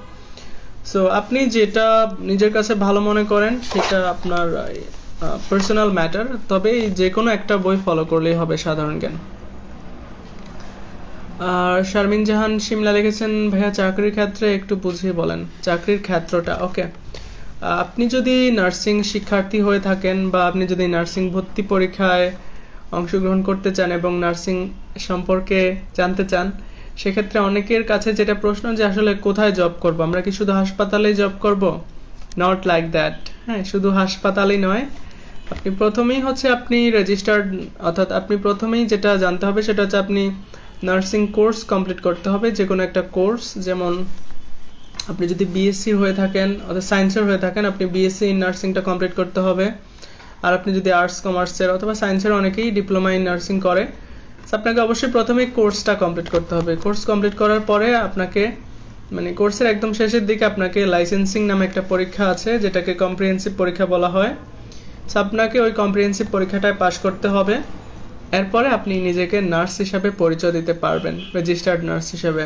S1: সো আপনি যেটা নিজের কাছে ভালো মনে করেন সেটা আপনার পার্সোনাল ম্যাটার, তবে যে কোনো একটা বই ফলো করলেই হবে সাধারণ জ্ঞান। আর শারমিন জাহান শিমলা লিখেছেন ভাইয়া চাকরির ক্ষেত্রে একটু বুঝিয়ে বলেন। চাকরির ক্ষেত্রটা, ওকে, আপনি যদি নার্সিং শিক্ষার্থী হয়ে থাকেন বা আপনি যদি নার্সিং ভর্তি পরীক্ষায় অংশগ্রহণ করতে চান এবং নার্সিং সম্পর্কে জানতে চান, সেক্ষেত্রে অনেকের কাছে যেটা প্রশ্ন যে আসলে কোথায় জব করব, আমরা কি শুধু হাসপাতালেই জব করব? Not like that. হ্যাঁ, শুধু হাসপাতালেই নয়, আপনি প্রথমেই হচ্ছে আপনি রেজিস্টার্ড, অর্থাৎ আপনি প্রথমেই যেটা জানতে হবে সেটা হচ্ছে আপনি নার্সিং কোর্স কমপ্লিট করতে হবে, যে কোনো একটা কোর্স। যেমন আপনি যদি বিএসসি হয়ে থাকেন অথবা সায়েন্সের হয়ে থাকেন, আপনি বিএসসি ইন নার্সিংটা কমপ্লিট করতে হবে। আর আপনি যদি আর্টস, কমার্সের অথবা সায়েন্সের, অনেকেই ডিপ্লোমা ইন নার্সিং করে, আপনাকে অবশ্যই প্রথমে কোর্সটা কমপ্লিট করতে হবে। কোর্স কমপ্লিট করার পরে আপনাকে, মানে কোর্সের একদম শেষের দিকে আপনাকে লাইসেন্সিং নামে একটা পরীক্ষা আছে, যেটাকে কম্প্রিহেন্সিভ পরীক্ষা বলা হয়। আপনাকে ওই কম্প্রিহেন্সিভ পরীক্ষাটায় পাশ করতে হবে। এরপরে আপনি নিজেকে নার্স হিসাবে পরিচয় দিতে পারবেন, রেজিস্টার্ড নার্স হিসাবে।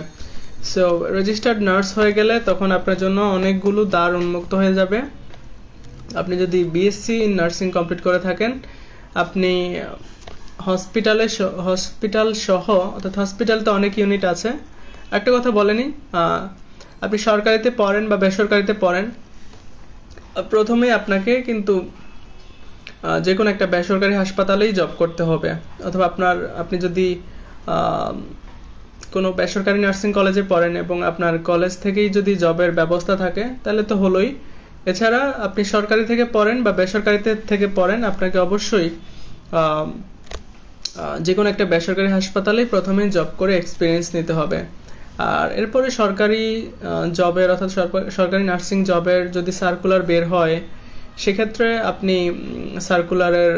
S1: সো রেজিস্টার্ড নার্স হয়ে গেলে তখন আপনার জন্য অনেকগুলো দ্বার উন্মুক্ত হয়ে যাবে। আপনি যদি বিএসসি ইন নার্সিং কমপ্লিট করে থাকেন, আপনি হসপিটাল সহ, অর্থাৎ হসপিটালতে অনেক ইউনিট আছে। একটা কথা বলেনি, আপনি সরকারিতে পড়েন বা বেসরকারিতে পড়েন, প্রথমেই আপনাকে কিন্তু যে কোনো একটা বেসরকারি হাসপাতালেই জব করতে হবে, অথবা আপনি যদি কোনো বেসরকারি নার্সিং কলেজে পড়েন এবং আপনার কলেজ থেকেই যদি জবের ব্যবস্থা থাকে তাহলে তো হলোই। এছাড়া আপনি সরকারি থেকে পড়েন বা বেসরকারিতে থেকে পড়েন, আপনাকে অবশ্যই যে কোনো একটা বেসরকারি হাসপাতালেই প্রথমে জব করে এক্সপিরিয়েন্স নিতে হবে। আর এরপরে সরকারি জবের, অর্থাৎ সরকারি নার্সিং জবের যদি সার্কুলার বের হয়, সেক্ষেত্রে আপনি সার্কুলারের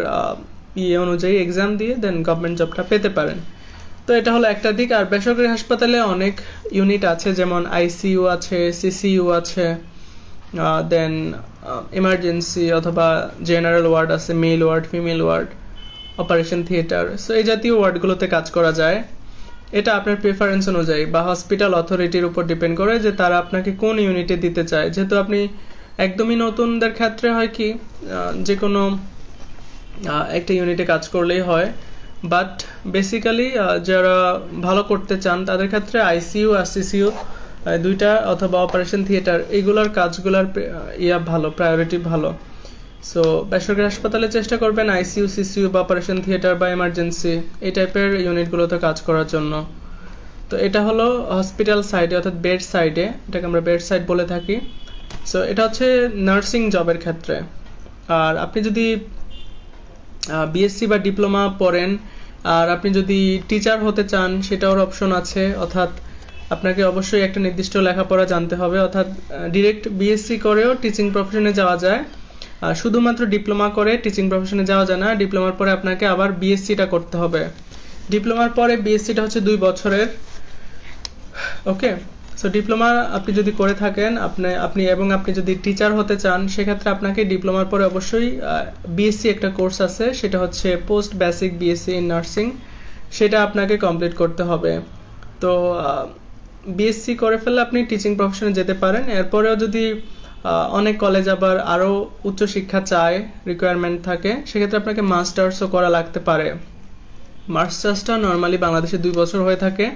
S1: অনুযায়ী এক্সাম দিয়ে দেন গভর্নমেন্ট জবটা পেতে পারেন। তো এটা হলো একটা দিক। আর বেসরকারি হাসপাতালে অনেক ইউনিট আছে, যেমন আইসিইউ আছে, সিসিইউ আছে, দেন ইমার্জেন্সি অথবা জেনারেল ওয়ার্ড আছে, male ward, female ward, operation theatre. So এই জাতীয় ওয়ার্ডগুলোতে কাজ করা যায়। এটা আপনার প্রেফারেন্স অনুযায়ী বা হসপিটাল অথরিটির উপর ডিপেন্ড করে যে তারা আপনাকে কোন ইউনিটে দিতে চায়। যেহেতু আপনি একদমই নতুনদের ক্ষেত্রে হয় কি, যে কোনো একটা ইউনিটে কাজ করলেই হয়, বাট বেসিক্যালি যারা ভালো করতে চান তাদের ক্ষেত্রে আইসিইউ আর সিসিইউ দুইটা, অথবা অপারেশন থিয়েটার, এইগুলোর কাজগুলোর ভালো, প্রায়োরিটি ভালো। সো বেসরকারি হাসপাতালে চেষ্টা করবেন আইসিইউ, সিসিইউ বা অপারেশন থিয়েটার বা এমার্জেন্সি এই টাইপের ইউনিটগুলোতে কাজ করার জন্য। তো এটা হলো হসপিটাল সাইডে, অর্থাৎ বেড সাইডে, এটাকে আমরা বেড সাইড বলে থাকি। সো এটা হচ্ছে নার্সিং জবের ক্ষেত্রে। আর আপনি যদি বিএসসি বা ডিপ্লোমা পড়েন আর আপনি যদি টিচার হতে চান, সেটাও অপশন আছে। অর্থাৎ আপনাকে অবশ্যই একটা নির্দিষ্ট লেখাপড়া জানতে হবে, অর্থাৎ ডিরেক্ট বিএসসি করেও টিচিং প্রফেশনে যাওয়া যায়। শুধুমাত্র ডিপ্লোমা করে টিচিং প্রফেশনে যাওয়া যায় না, ডিপ্লোমার পরে আপনাকে আবার বিএসসিটা করতে হবে। ডিপ্লোমার পরে বিএসসিটা হচ্ছে 2 বছরের। ওকে, সো ডিপ্লোমা আপনি যদি করে থাকেন, আপনি যদি টিচার হতে চান, সেক্ষেত্রে আপনাকে ডিপ্লোমার পরে অবশ্যই বিএসসি একটা কোর্স আছে, সেটা হচ্ছে post basic BSc in nursing, সেটা আপনাকে কমপ্লিট করতে হবে। তো বিএসসি করে ফেললে আপনি টিচিং প্রফেশনে যেতে পারেন। এরপরেও যদি অনেক কলেজ আবার আরও উচ্চশিক্ষা চায়, রিকোয়ারমেন্ট থাকে, সেক্ষেত্রে আপনাকে মাস্টার্সও করা লাগতে পারে। মাস্টার্সটা নর্মালি বাংলাদেশে 2 বছর হয়ে থাকে।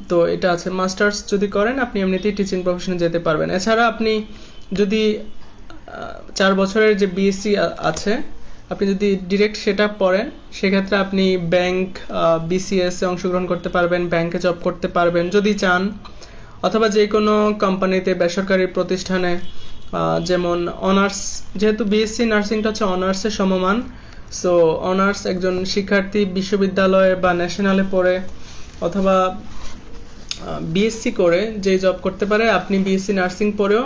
S1: তো এটা আছে, মাস্টার্স যদি করেন আপনি এমনিতেই টিচিং প্রফেশনে যেতে পারবেন। এছাড়া আপনি যদি 4 বছরের যে বিএসসি আছে, আপনি যদি ডিরেক্ট সেটা পড়েন, সেক্ষেত্রে আপনি ব্যাংক, বিসিএস এ অংশগ্রহণ করতে পারবেন, ব্যাংকে জব করতে পারবেন যদি চান, অথবা যে কোনো কোম্পানিতে, বেসরকারি প্রতিষ্ঠানে, যেমন অনার্স, যেহেতু বিএসসি নার্সিংটা হচ্ছে অনার্সের সমমান। সো অনার্স একজন শিক্ষার্থী বিশ্ববিদ্যালয়ে বা ন্যাশনালে পড়ে অথবা বিএসসি করে যে জব করতে পারে, আপনি বিএসসি নার্সিং পড়েও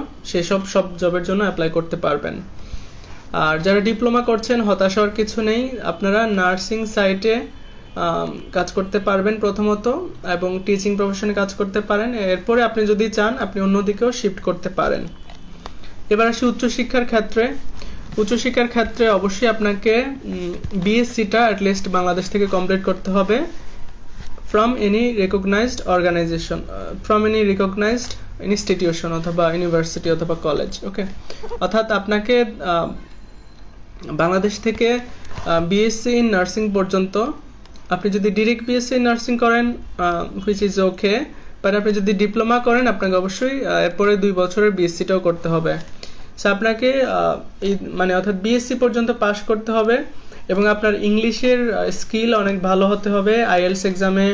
S1: সব জবের জন্য অ্যাপ্লাই করতে পারবেন। আর যারা ডিপ্লোমা করছেন, হতাশ হওয়ার কিছু নেই, আপনারা নার্সিং সাইটে কাজ করতে পারবেন প্রথমত, এবং টিচিং প্রফেশনে কাজ করতে পারেন। এরপরে আপনি যদি চান আপনি অন্যদিকেও শিফট করতে পারেন। এবার আসি উচ্চশিক্ষার ক্ষেত্রে। উচ্চশিক্ষার ক্ষেত্রে অবশ্যই আপনাকে বিএসসিটা অ্যাটলিস্ট বাংলাদেশ থেকে কমপ্লিট করতে হবে, from any recognized organization, from any recognized institution অথবা ইউনিভার্সিটি অথবা কলেজ। ওকে, অর্থাৎ আপনাকে বাংলাদেশ থেকে বিএসসি ইন নার্সিং পর্যন্ত, আপনি যদি ডিরেক্ট বিএসসি ইন নার্সিং করেন হুইচ ইজ ওকে, বাট আপনি যদি ডিপ্লোমা করেন আপনাকে অবশ্যই এরপরে 2 বছরের বিএসসিটাও করতে হবে। সো আপনাকে অর্থাৎ বিএসসি পর্যন্ত পাশ করতে হবে, এবং আপনার ইংলিশের স্কিল অনেক ভালো হতে হবে, আইএলটিএস এক্সামে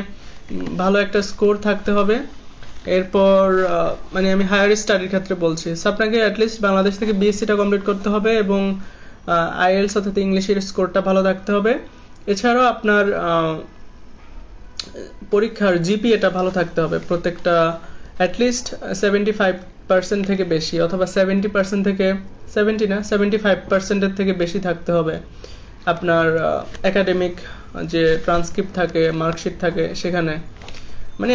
S1: ভালো একটা স্কোর থাকতে হবে। এরপর আমি হায়ার স্টাডির ক্ষেত্রে বলছি, সো আপনাকে অ্যাটলিস্ট বাংলাদেশ থেকে বিএসসিটা কমপ্লিট করতে হবে, এবং আইএলটিএস অর্থাৎ ইংলিশের স্কোরটা ভালো থাকতে হবে। এছাড়াও আপনার পরীক্ষার জিপিএটা ভালো থাকতে হবে, প্রত্যেকটা অ্যাটলিস্ট 75% থেকে বেশি, অথবা 70% থেকে 75%-এর থেকে বেশি থাকতে হবে। আপনার একাডেমিক যে ট্রান্সক্রিপ্ট থাকে, মার্কশিট থাকে, সেখানে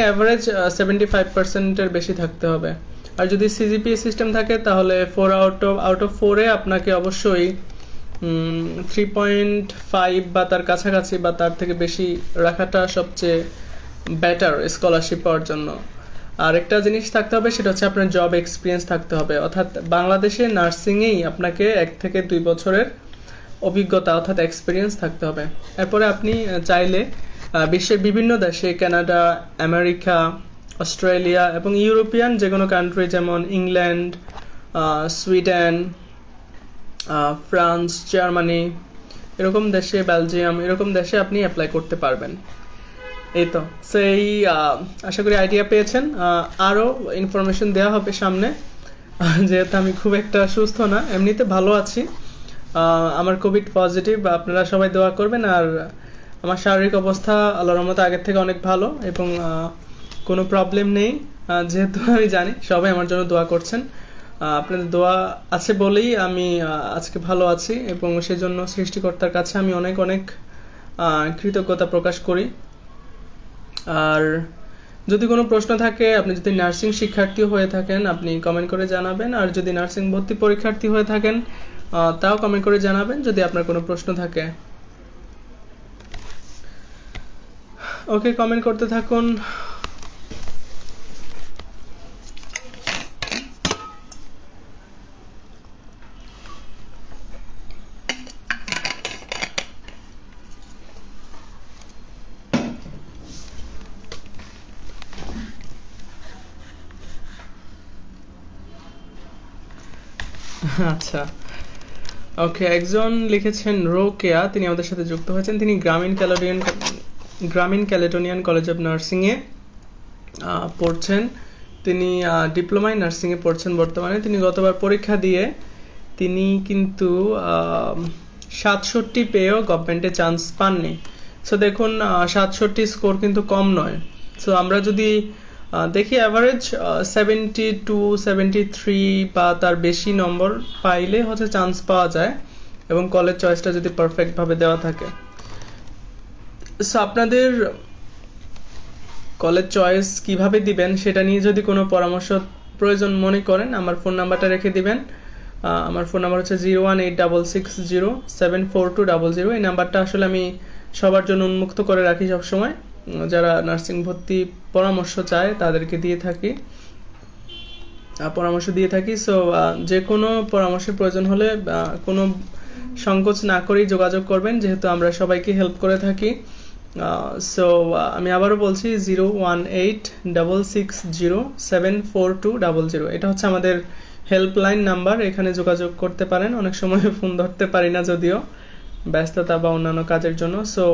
S1: অ্যাভারেজ 75%-এর বেশি থাকতে হবে। আর যদি সিজিপিএ সিস্টেম থাকে তাহলে 4 আউট অফ 4-এ আপনাকে অবশ্যই 3.5 বা তার কাছাকাছি বা তার থেকে বেশি রাখাটা সবচেয়ে বেটার স্কলারশিপ পাওয়ার জন্য। আর একটা জিনিস থাকতে হবে, সেটা হচ্ছে আপনার জব এক্সপিরিয়েন্স থাকতে হবে। অর্থাৎ বাংলাদেশে নার্সিংয়েই আপনাকে 1 থেকে 2 বছরের অভিজ্ঞতা অর্থাৎ এক্সপিরিয়েন্স থাকতে হবে। এরপরে আপনি চাইলে বিশ্বের বিভিন্ন দেশে কানাডা, আমেরিকা, অস্ট্রেলিয়া এবং ইউরোপিয়ান যে কোনো কান্ট্রি যেমন ইংল্যান্ড, সুইডেন, ফ্রান্স, জার্মানি, এরকম দেশে, বেলজিয়াম, এরকম দেশে আপনি অ্যাপ্লাই করতে পারবেন। এই তো সেই আশা করি আইডিয়া পেয়েছেন। আরও ইনফরমেশন দেওয়া হবে সামনে, যেহেতু আমি খুব একটা সুস্থ না, এমনিতে ভালো আছি। আমার কোভিড পজিটিভ, আপনারা সবাই দোয়া করবেন। আর আমার শারীরিক অবস্থা আল্লাহর রহমতে আগের থেকে অনেক ভালো এবং কোনো প্রবলেম নেই, যেহেতু আমি জানি সবাই আমার জন্য দোয়া করছেন। আপনাদের দোয়া আছে বলেই আমি আজকে ভালো আছি এবং সেজন্য সৃষ্টিকর্তার কাছে আমি অনেক অনেক কৃতজ্ঞতা প্রকাশ করি। আর যদি কোনো প্রশ্ন থাকে, আপনি যদি নার্সিং শিক্ষার্থী হয়ে থাকেন আপনি কমেন্ট করে জানাবেন, আর যদি নার্সিং ভর্তি পরীক্ষার্থী হয়ে থাকেন তাও কমেন্ট করে জানাবেন যদি আপনার কোনো প্রশ্ন থাকে। ওকে, কমেন্ট করতে থাকুন। আচ্ছা, ওকে, একজন লিখেছেন রোকেয়া, তিনি আমাদের সাথে যুক্ত হয়েছেন। তিনি গ্রামীণ ক্যালেডোনিয়ান কলেজ অফ নার্সিং এ পড়ছেন। তিনি ডিপ্লোমা ইন নার্সিং এ পড়ছেন বর্তমানে। তিনি গতবার পরীক্ষা দিয়ে তিনি কিন্তু 67 পেয়েও গভর্নমেন্টে চান্স পাননি। সো দেখুন, 67 স্কোর কিন্তু কম নয়। সো আমরা যদি দেখি অ্যাভারেজ 72, 73 বা তার বেশি নম্বর পাইলে হচ্ছে চান্স পাওয়া যায়, এবং কলেজ চয়েসটা যদি পারফেক্ট ভাবে দেওয়া থাকে। সো আপনাদের কলেজ চয়েস কিভাবে দিবেন সেটা নিয়ে যদি কোনো পরামর্শ প্রয়োজন মনে করেন, আমার ফোন নাম্বারটা রেখে দিবেন। আমার ফোন নাম্বার হচ্ছে 01866074200। এই নাম্বারটা আসলে আমি সবার জন্য উন্মুক্ত করে রাখি সবসময়, যারা নার্সিং ভর্তি পরামর্শ চায় তাদেরকে পরামর্শ দিয়ে থাকি। সো যে কোনো পরামর্শের প্রয়োজন হলে কোনো সংকোচ না করেই যোগাযোগ করবেন, যেহেতু আমরা সবাইকে হেল্প করে থাকি। সো আমি আবারও বলছি 01866074200। এটা হচ্ছে আমাদের হেল্পলাইন নাম্বার, এখানে যোগাযোগ করতে পারেন। অনেক সময় ফোন ধরতে পারি না যদিও ব্যস্ততা বা অন্যান্য কাজের জন্য। সো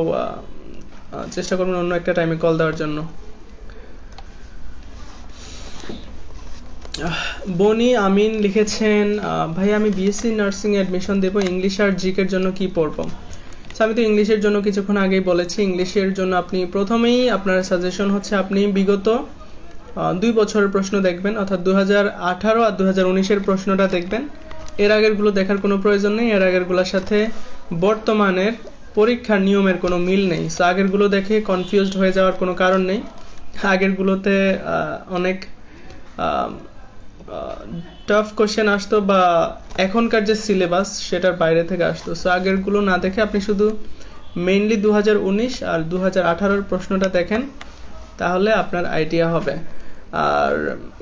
S1: চেষ্টা করবেন অন্য একটা টাইমে কল দেওয়ার জন্য। বনি আমিন লিখেছেন, ভাই আমি বিএসসি নার্সিং এ অ্যাডমিশন দেব, ইংলিশ আর জিকের জন্য কি পড়বো? আমি তো ইংলিশের জন্য কিছুক্ষণ আগেই বলেছি। ইংলিশের জন্য আপনি প্রথমেই, আপনার সাজেশন হচ্ছে আপনি বিগত 2 বছরের প্রশ্ন দেখবেন, অর্থাৎ 2018 আর 2019-এর প্রশ্নটা দেখবেন। এর আগেরগুলো দেখার কোনো প্রয়োজন নেই, এর আগেরগুলোর সাথে বর্তমানের পরীক্ষার নিয়মের কোনো মিল নেই। সো আগেরগুলো দেখে কনফিউজড হয়ে যাওয়ার কোনো কারণ নেই। আগেরগুলোতে অনেক টাফ কোশ্চেন আসতো বা এখনকার যে সিলেবাস সেটার বাইরে থেকে আসতো। সো আগেরগুলো না দেখে আপনি শুধু মেইনলি 2019 আর 2018-এর প্রশ্নটা দেখেন, তাহলে আপনার আইডিয়া হবে। আর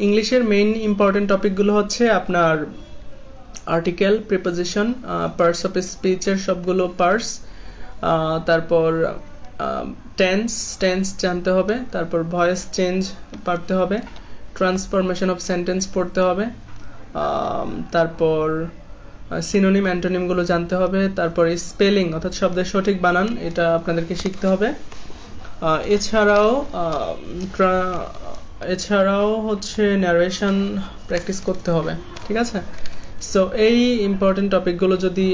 S1: ইংলিশের মেইন ইম্পর্টেন্ট টপিকগুলো হচ্ছে আপনার আর্টিকেল, প্রিপোজিশন, পার্টস অফ স্পিচের সবগুলো পার্টস, তারপর টেন্স জানতে হবে, তারপর ভয়েস চেঞ্জ পারতে হবে, ট্রান্সফরমেশন অফ সেন্টেন্স পড়তে হবে, তারপর সিনোনিম অ্যান্টোনিমগুলো জানতে হবে, তারপর স্পেলিং অর্থাৎ শব্দের সঠিক বানান এটা আপনাদেরকে শিখতে হবে। এছাড়াও হচ্ছে ন্যারেশন প্র্যাকটিস করতে হবে, ঠিক আছে? সো এই ইম্পর্টেন্ট টপিকগুলো যদি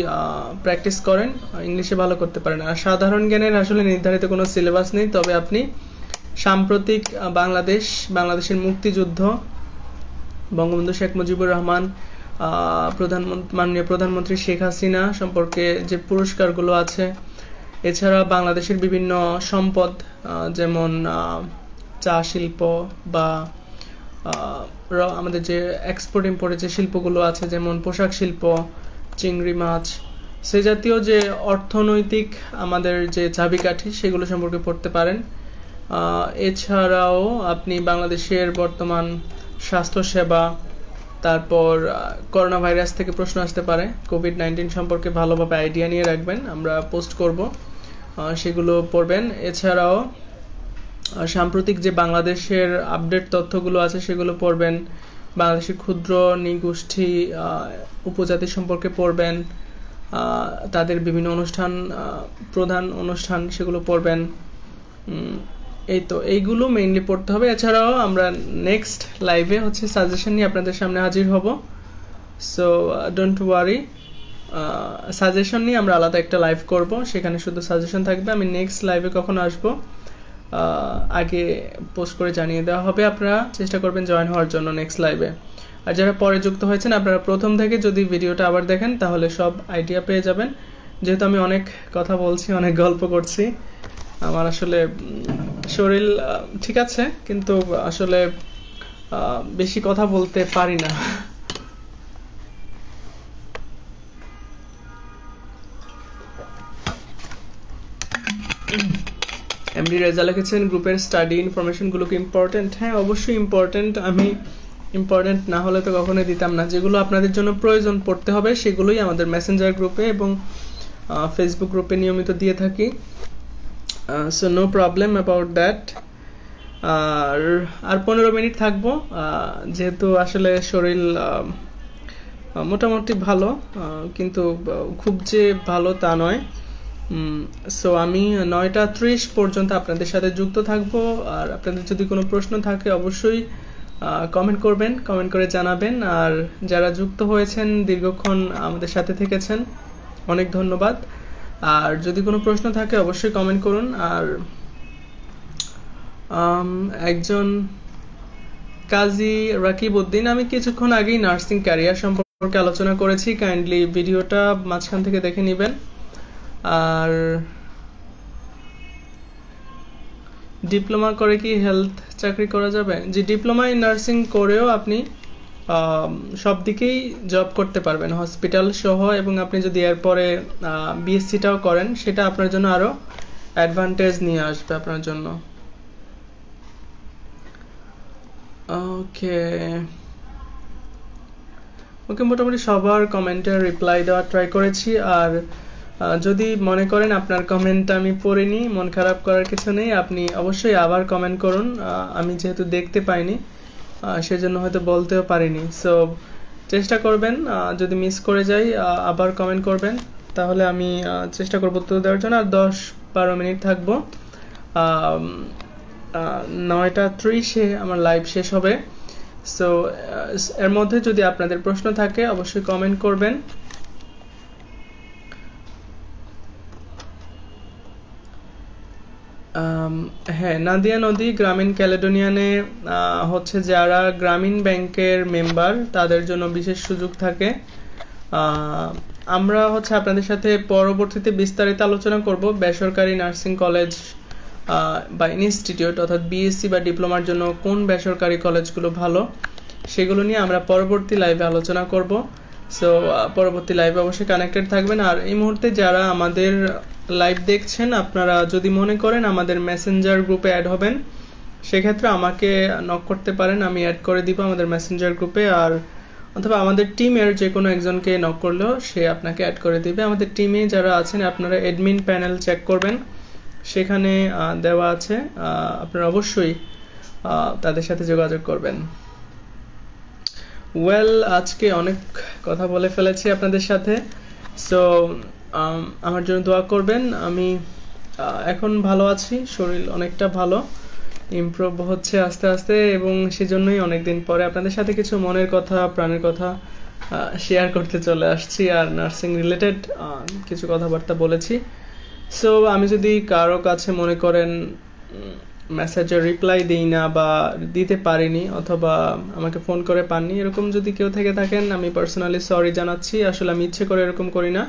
S1: প্র্যাকটিস করেন ইংলিশে ভালো করতে পারেন। আর সাধারণ জ্ঞানের আসলে নির্ধারিত কোনো সিলেবাস নেই, তবে আপনি সাম্প্রতিক বাংলাদেশের মুক্তিযুদ্ধ, বঙ্গবন্ধু শেখ মুজিবুর রহমান, মাননীয় প্রধানমন্ত্রী শেখ হাসিনা সম্পর্কে যে পুরস্কারগুলো আছে, এছাড়া বাংলাদেশের বিভিন্ন সম্পদ যেমন চা শিল্প বা আমাদের যে এক্সপোর্ট ইম্পোর্টের যে শিল্পগুলো আছে যেমন পোশাক শিল্প, চিংড়ি মাছ, সে জাতীয় যে অর্থনৈতিক আমাদের যে চাবিকাঠি সেগুলো সম্পর্কে পড়তে পারেন। এছাড়াও আপনি বাংলাদেশের বর্তমান স্বাস্থ্যসেবা, তারপর করোনা ভাইরাস থেকে প্রশ্ন আসতে পারে, কোভিড-19 সম্পর্কে ভালোভাবে আইডিয়া নিয়ে রাখবেন, আমরা পোস্ট করব, সেগুলো পড়বেন। এছাড়াও সাম্প্রতিক যে বাংলাদেশের আপডেট তথ্যগুলো আছে সেগুলো পড়বেন, বাংলাদেশের ক্ষুদ্র নৃগোষ্ঠী উপজাতি সম্পর্কে পড়বেন, তাদের বিভিন্ন অনুষ্ঠান, প্রধান অনুষ্ঠান সেগুলো পড়বেন। এই তো এইগুলো মেইনলি পড়তে হবে। এছাড়াও আমরা নেক্সট লাইভে হচ্ছে সাজেশন নিয়ে আপনাদের সামনে হাজির হব। সো ডোন্ট ওয়ারি, সাজেশন নিয়ে আমরা আলাদা একটা লাইভ করব, সেখানে শুধু সাজেশন থাকবে। আমি নেক্সট লাইভে কখন আসব আগে পোস্ট করে জানিয়ে দেওয়া হবে। আপনারা চেষ্টা করবেন জয়েন হওয়ার জন্য নেক্সট লাইভে। আর যারা পরে যুক্ত হয়েছেন আপনারা প্রথম থেকে যদি ভিডিওটা আবার দেখেন তাহলে সব আইডিয়া পেয়ে যাবেন। যেহেতু আমি অনেক কথা বলছি, অনেক গল্প করছি, আমার আসলে শরীর ঠিক আছে কিন্তু আসলে বেশি কথা বলতে পারি না। এমডি রেজা লিখেছেন গ্রুপের স্টাডি ইনফরমেশনগুলো কি ইম্পর্টেন্ট? হ্যাঁ, অবশ্যই ইম্পর্টেন্ট। আমি ইম্পর্টেন্ট না হলে তো কখনোই দিতাম না। যেগুলো আপনাদের জন্য প্রয়োজন পড়তে হবে সেগুলোই আমাদের মেসেঞ্জার গ্রুপে এবং ফেসবুক গ্রুপে নিয়মিত দিয়ে থাকি। So no problem about that. আর 15 মিনিট থাকবো, যেহেতু আসলে শরীর মোটামুটি ভালো, কিন্তু খুব যে ভালো তা নয়। সো আমি 9:30 পর্যন্ত আপনাদের সাথে যুক্ত থাকবো। আর আপনাদের যদি কোনো প্রশ্ন থাকে অবশ্যই কমেন্ট করবেন, কমেন্ট করে জানাবেন। আর যারা যুক্ত হয়েছেন দীর্ঘক্ষণ আমাদের সাথে থেকেছেন, অনেক ধন্যবাদ। আর যদি কোনো প্রশ্ন থাকে অবশ্যই কমেন্ট করুন। আর একজন কাজী রাকিব উদ্দিন, আমি কিছুক্ষণ আগেই নার্সিং ক্যারিয়ার সম্পর্কে আলোচনা করেছি, কাইন্ডলি ভিডিওটা মাঝখান থেকে দেখে নেবেন। আর ডিপ্লোমা করে কি হেলথ চাকরি করা যাবে? যে ডিপ্লোমা ইন নার্সিং করেও আপনি সব দিকেই জব করতে পারবেন, হসপিটাল সহ। এবং আপনি যদি এরপরে বিএসসিটাও করেন সেটা আপনার জন্য আরো অ্যাডভান্টেজ নিয়ে আসবে আপনার জন্য। ওকে ওকে, মোটামুটি সবার কমেন্টের রিপ্লাই দেওয়ার ট্রাই করেছি। আর যদি মনে করেন আপনার কমেন্টটা আমি পড়িনি, মন খারাপ করার কিছু নেই, আপনি অবশ্যই আবার কমেন্ট করুন। আমি যেহেতু দেখতে পাইনি সেজন্য হয়তো বলতেও পারিনি। সো চেষ্টা করবেন, যদি মিস করে যাই আবার কমেন্ট করবেন, তাহলে আমি চেষ্টা করবো উত্তর দেওয়ার জন্য। আর 10-12 মিনিট থাকবো, 9:30 আমার লাইভ শেষ হবে। সো এর মধ্যে যদি আপনাদের প্রশ্ন থাকে অবশ্যই কমেন্ট করবেন। হ্যাঁ, নাদিয়া নদী গ্রামীণ ক্যালেডোনিয়ানে হচ্ছে যারা গ্রামীণ ব্যাংকের মেম্বার তাদের জন্য বিশেষ সুযোগ থাকে। আমরা হচ্ছে আপনাদের সাথে পরবর্তীতে বিস্তারিত আলোচনা করব বেসরকারি নার্সিং কলেজ বা ইনস্টিটিউট, অর্থাৎ বিএসসি বা ডিপ্লোমার জন্য কোন বেসরকারি কলেজগুলো ভালো সেগুলো নিয়ে আমরা পরবর্তী লাইভে আলোচনা করব। সো পরবর্তী লাইভে অবশ্যই কানেক্টেড থাকবেন। আর এই মুহূর্তে যারা আমাদের লাইভ দেখছেন আপনারা যদি মনে করেন আমাদের মেসেঞ্জার গ্রুপে অ্যাড হবেন, সেক্ষেত্রে আমাকে নক করতে পারেন, আমি অ্যাড করে দিব আমাদের মেসেঞ্জার গ্রুপে। আর অথবা আমাদের টিমের যে কোনো একজনকে নক করলেও সে আপনাকে অ্যাড করে দিবে। আমাদের টিমে যারা আছেন আপনারা অ্যাডমিন প্যানেল চেক করবেন, সেখানে দেওয়া আছে, আপনারা অবশ্যই তাদের সাথে যোগাযোগ করবেন। ওয়েল, আজকে অনেক কথা বলে ফেলেছি আপনাদের সাথে। সো আমার জন্য দোয়া করবেন। আমি এখন ভালো আছি, শরীর অনেকটা ভালো, ইমপ্রুভ হচ্ছে আস্তে আস্তে, এবং সেজন্যই অনেকদিন পরে আপনাদের সাথে কিছু মনের কথা, প্রাণের কথা শেয়ার করতে চলে আসছি। আর নার্সিং রিলেটেড কিছু কথাবার্তা বলেছি। সো আমি যদি কারো কাছে মনে করেন মেসেজের রিপ্লাই দিই না বা দিতে পারিনি, অথবা আমাকে ফোন করে পাননি, এরকম যদি কেউ থেকে থাকেন আমি পার্সোনালি সরি জানাচ্ছি। আসলে আমি ইচ্ছে করে এরকম করি না,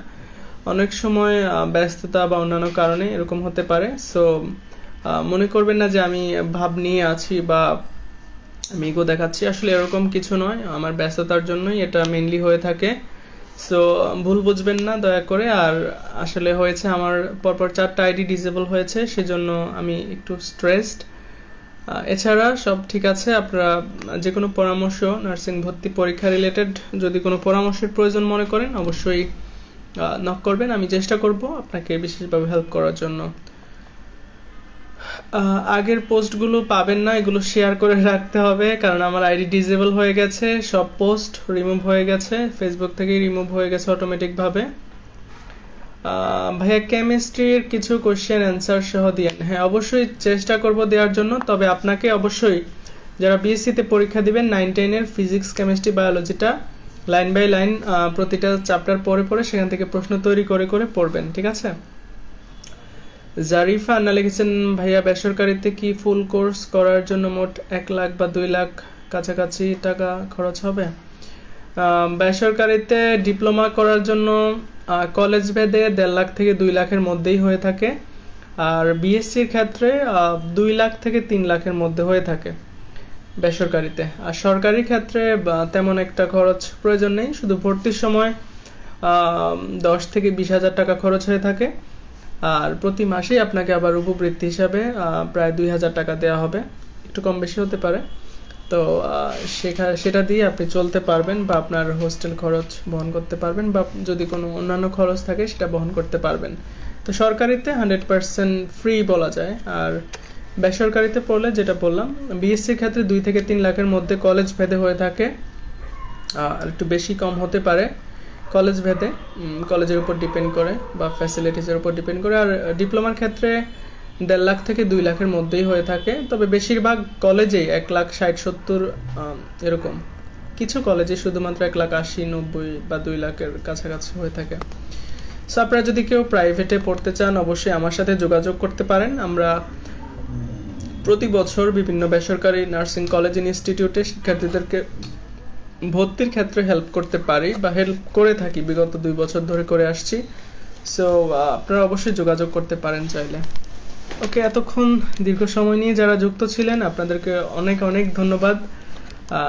S1: অনেক সময় ব্যস্ততা বা অন্যান্য কারণে এরকম হতে পারে। সো মনে করবেন না যে আমি ভাব নিয়ে আছি বা আমি ইগো দেখাচ্ছি, আসলে এরকম কিছু নয়, আমার ব্যস্ততার জন্যই এটা মেইনলি হয়ে থাকে। সো ভুল বুঝবেন না দয়া করে। আর আসলে হয়েছে আমার পরপর 4টা আইডি ডিসেবল হয়েছে, সেজন্য আমি একটু স্ট্রেসড। এছাড়া সব ঠিক আছে। আপনারা যে কোনো পরামর্শ, নার্সিং ভর্তি পরীক্ষা রিলেটেড যদি কোনো পরামর্শের প্রয়োজন মনে করেন অবশ্যই নক করবেন। আমি চেষ্টা করব আপনাকে বিশেষভাবে হেল্প করার জন্য। আগের পোস্টগুলো পাবেন না, এগুলো শেয়ার করে রাখতে হবে, কারণ আমার আইডি ডিসেবল হয়ে গেছে, সব পোস্ট রিমুভ হয়ে গেছে, ফেসবুক থেকেই রিমুভ হয়ে গেছে অটোমেটিকভাবে। ভাইয়া কেমিস্ট্রির কিছু কোশ্চেন অ্যান্সার সহ দিয়েন। হ্যাঁ, অবশ্যই চেষ্টা করব দেওয়ার জন্য, তবে আপনাকে অবশ্যই যারা বিএসসিতে পরীক্ষা দিবেন 9-10 ফিজিক্স, কেমিস্ট্রি, বায়োলজিটা লাইন বাই লাইন প্রতিটা চ্যাপ্টার পরে পরে সেখান থেকে প্রশ্ন তৈরি করে করে পড়বেন, ঠিক আছে? জারিফা আন্না লিখেছেন, ভাইয়া বেসরকারিতে কি ফুল কোর্স করার জন্য মোট 1 লাখ বা 2 লাখ কাছাকাছি টাকা খরচ হবে? বেসরকারিতে ডিপ্লোমা করার জন্য কলেজ ভেদে 1.5 লাখ থেকে 2 লাখের মধ্যেই হয়ে থাকে, আর বিএসসির ক্ষেত্রে 2 লাখ থেকে 3 লাখের মধ্যে হয়ে থাকে বেসরকারিতে। আর সরকারি ক্ষেত্রে তেমন একটা খরচ প্রয়োজন নেই, শুধু ভর্তির সময় 10 থেকে 20 হাজার টাকা খরচ হয়ে থাকে, আর প্রতি মাসেই আপনাকে আবার উপবৃত্তি হিসাবে প্রায় 2,000 টাকা দেওয়া হবে, একটু কম বেশি হতে পারে। তো সেটা দিয়ে আপনি চলতে পারবেন, বা আপনার হোস্টেল খরচ বহন করতে পারবেন, বা যদি কোনো অন্যান্য খরচ থাকে সেটা বহন করতে পারবেন। তো সরকারিতে 100% ফ্রি বলা যায়, আর বেসরকারিতে পড়লে যেটা বললাম বিএসসির ক্ষেত্রে 2 থেকে 3 লাখের মধ্যে কলেজ ভেদে হয়ে থাকে, আর একটু বেশি কম হতে পারে কলেজ ভেদে, কলেজের উপর ডিপেন্ড করে বা ফ্যাসিলিটিসের উপর ডিপেন্ড করে। আর ডিপ্লোমার ক্ষেত্রে 1.5 লাখ থেকে 2 লাখের মধ্যেই হয়ে থাকে, তবে বেশিরভাগ কলেজেই 1,60,70 এরকম, কিছু কলেজে শুধুমাত্র 1,80,90 বা 2 লাখের কাছাকাছি হয়ে থাকে। সো আপনারা যদি কেউ প্রাইভেটে পড়তে চান অবশ্যই আমার সাথে যোগাযোগ করতে পারেন। আমরা প্রতি বছর বিভিন্ন বেসরকারি নার্সিং কলেজ ইনস্টিটিউটে শিক্ষার্থীদেরকে ভর্তির ক্ষেত্রে হেল্প করতে পারি বা হেল্প করে থাকি, বিগত 2 বছর ধরে করে আসছি। সো আপনারা অবশ্যই যোগাযোগ করতে পারেন চাইলে। ওকে, এতক্ষণ দীর্ঘ সময় নিয়ে যারা যুক্ত ছিলেন আপনাদেরকে অনেক অনেক ধন্যবাদ।